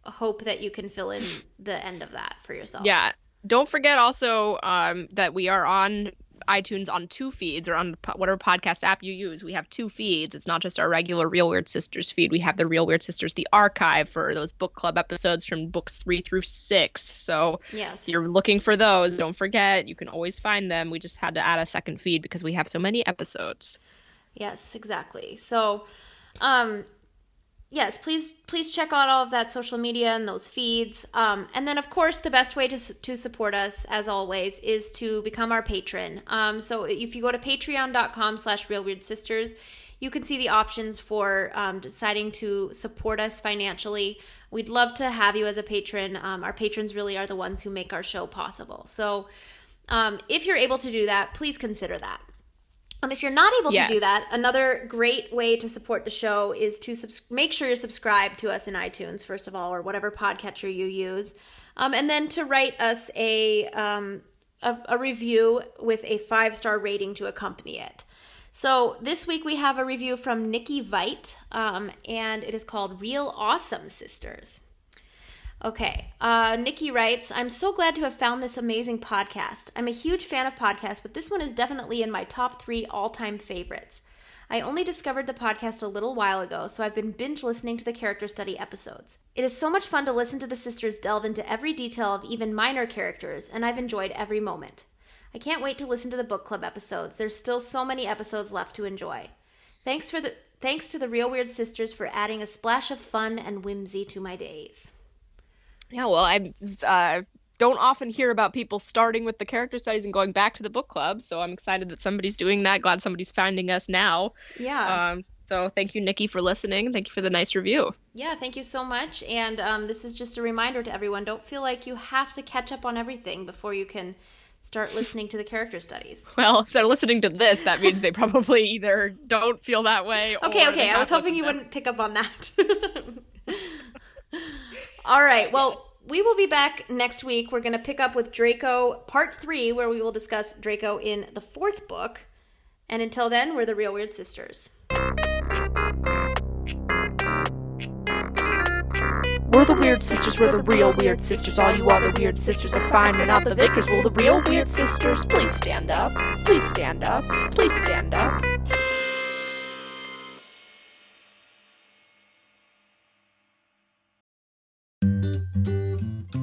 hope that you can fill in the end of that for yourself. Yeah. Don't forget also that we are on iTunes on 2 feeds, or on whatever podcast app you use. We have 2 feeds. It's not just our regular Real Weird Sisters feed. We have the Real Weird Sisters, the archive, for those book club episodes from books 3 through 6. So if you're looking for those, don't forget, you can always find them. We just had to add a second feed because we have so many episodes. Yes, exactly. So, yes, please check out all of that social media and those feeds. And then, of course, the best way to support us, as always, is to become our patron. So if you go to patreon.com/realweirdSisters, you can see the options for deciding to support us financially. We'd love to have you as a patron. Our patrons really are the ones who make our show possible. So if you're able to do that, please consider that. If you're not able to do that, another great way to support the show is to make sure you're subscribed to us in iTunes, first of all, or whatever podcatcher you use. And then to write us a a review with a 5-star rating to accompany it. So this week we have a review from Nikki Veit, and it is called Real Awesome Sisters. Okay, Nikki writes, I'm so glad to have found this amazing podcast. I'm a huge fan of podcasts, but this one is definitely in my top 3 all-time favorites. I only discovered the podcast a little while ago, so I've been binge listening to the character study episodes. It is so much fun to listen to the sisters delve into every detail of even minor characters, and I've enjoyed every moment. I can't wait to listen to the book club episodes. There's still so many episodes left to enjoy. Thanks to the Real Weird Sisters for adding a splash of fun and whimsy to my days. Yeah, well, I don't often hear about people starting with the character studies and going back to the book club, so I'm excited that somebody's doing that. Glad somebody's finding us now. Yeah. So thank you, Nikki, for listening. Thank you for the nice review. Yeah, thank you so much. And this is just a reminder to everyone, don't feel like you have to catch up on everything before you can start listening to the character studies. Well, if they're listening to this, that means they probably either don't feel that way or Okay. I was hoping you wouldn't pick up on that. All right. Well, we will be back next week. We're going to pick up with Draco Part 3, where we will discuss Draco in the 4th book. And until then, we're the Real Weird Sisters. We're the Weird Sisters, we're the Real Weird Sisters. All you other weird sisters are fine, we're not the victors. We're the Real Weird Sisters. Please stand up. Please stand up. Please stand up.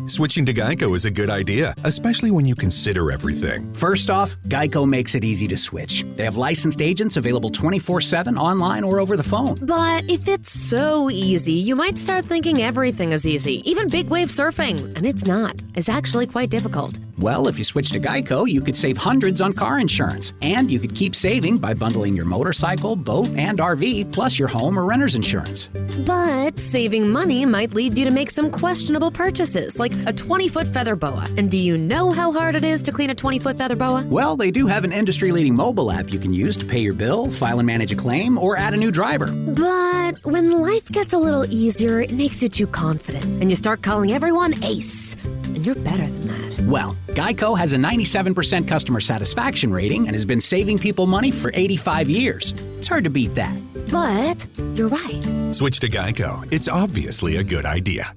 Switching to Geico is a good idea, especially when you consider everything. First off, Geico makes it easy to switch. They have licensed agents available 24/7 online or over the phone. But if it's so easy, you might start thinking everything is easy, even big wave surfing. And it's not. It's actually quite difficult. Well, if you switch to Geico, you could save hundreds on car insurance. And you could keep saving by bundling your motorcycle, boat, and RV, plus your home or renter's insurance. But saving money might lead you to make some questionable purchases, like a 20-foot feather boa. And do you know how hard it is to clean a 20-foot feather boa? Well, they do have an industry-leading mobile app you can use to pay your bill, file and manage a claim, or add a new driver. But when life gets a little easier, it makes you too confident, and you start calling everyone Ace. And you're better than that. Well, Geico has a 97% customer satisfaction rating and has been saving people money for 85 years. It's hard to beat that. But you're right. Switch to Geico. It's obviously a good idea.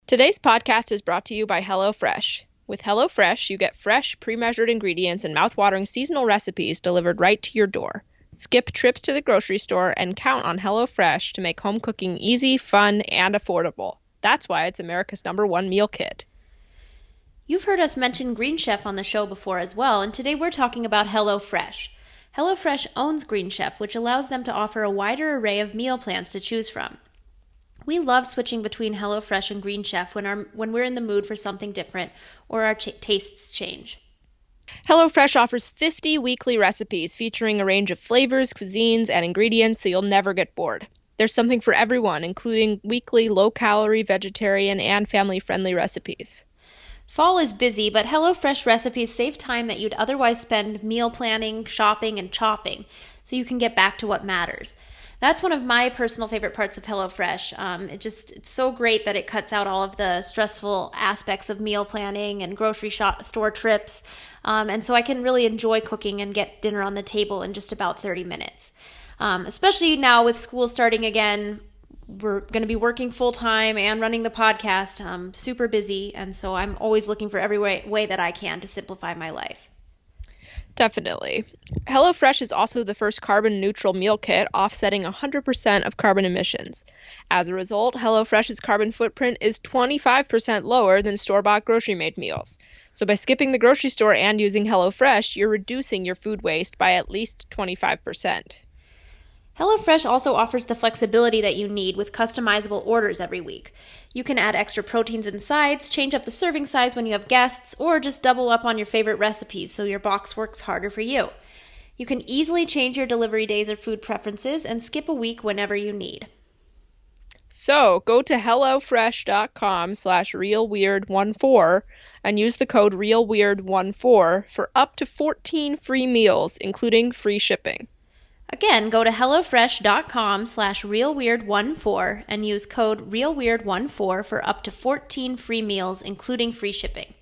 Today's podcast is brought to you by HelloFresh. With HelloFresh, you get fresh, pre-measured ingredients and mouth-watering seasonal recipes delivered right to your door. Skip trips to the grocery store and count on HelloFresh to make home cooking easy, fun, and affordable. That's why it's America's #1 meal kit. You've heard us mention Green Chef on the show before as well, and today we're talking about HelloFresh. HelloFresh owns Green Chef, which allows them to offer a wider array of meal plans to choose from. We love switching between HelloFresh and Green Chef when we're in the mood for something different or our tastes change. HelloFresh offers 50 weekly recipes featuring a range of flavors, cuisines, and ingredients so you'll never get bored. There's something for everyone, including weekly low-calorie, vegetarian, and family-friendly recipes. Fall is busy, but HelloFresh recipes save time that you'd otherwise spend meal planning, shopping, and chopping, so you can get back to what matters. That's one of my personal favorite parts of HelloFresh. It's so great that it cuts out all of the stressful aspects of meal planning and grocery store trips, and so I can really enjoy cooking and get dinner on the table in just about 30 minutes. Especially now with school starting again, we're going to be working full-time and running the podcast. I'm super busy, and so I'm always looking for every way that I can to simplify my life. Definitely. HelloFresh is also the first carbon-neutral meal kit, offsetting 100% of carbon emissions. As a result, HelloFresh's carbon footprint is 25% lower than store-bought grocery-made meals. So by skipping the grocery store and using HelloFresh, you're reducing your food waste by at least 25%. HelloFresh also offers the flexibility that you need with customizable orders every week. You can add extra proteins and sides, change up the serving size when you have guests, or just double up on your favorite recipes so your box works harder for you. You can easily change your delivery days or food preferences and skip a week whenever you need. So go to hellofresh.com/realweird14 and use the code realweird14 for up to 14 free meals, including free shipping. Again, go to hellofresh.com/realweird14 and use code realweird14 for up to 14 free meals, including free shipping.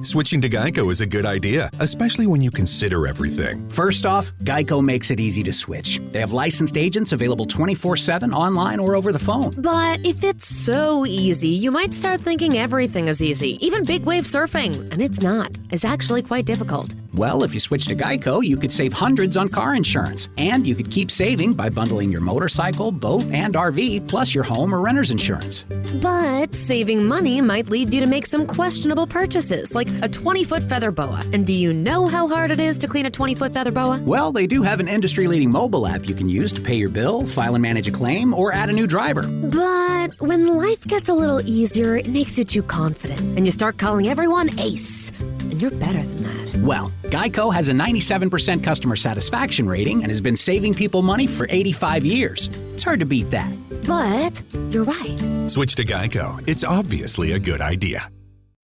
Switching to Geico is a good idea, especially when you consider everything. First off, Geico makes it easy to switch. They have licensed agents available 24/7 online or over the phone. But if it's so easy, you might start thinking everything is easy, even big wave surfing. And it's not. It's actually quite difficult. Well, if you switch to Geico, you could save hundreds on car insurance. And you could keep saving by bundling your motorcycle, boat, and RV, plus your home or renter's insurance. But saving money might lead you to make some questionable purchases, like a 20-foot feather boa. And do you know how hard it is to clean a 20-foot feather boa? Well, they do have an industry-leading mobile app you can use to pay your bill, file and manage a claim, or add a new driver. But when life gets a little easier, it makes you too confident, and you start calling everyone Ace. And you're better than that. Well, Geico has a 97% customer satisfaction rating and has been saving people money for 85 years. It's hard to beat that. But you're right. Switch to Geico. It's obviously a good idea.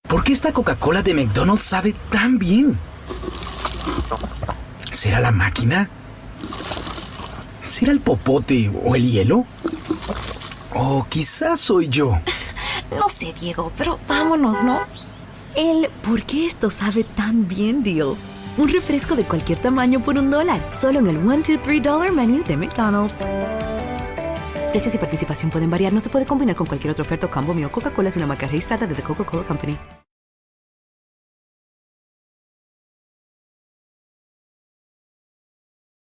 ¿Por qué esta Coca-Cola de McDonald's sabe tan bien? ¿Será la máquina? ¿Será el popote o el hielo? O quizás soy yo. No sé, Diego, pero vámonos, ¿no? El ¿por qué esto sabe tan bien deal? Un refresco de cualquier tamaño por $1, solo en el $1, $2, $3 menú de McDonald's. Precios y participación pueden variar, no se puede combinar con cualquier otra oferta o combo mío. Coca-Cola es una marca registrada de The Coca-Cola Company.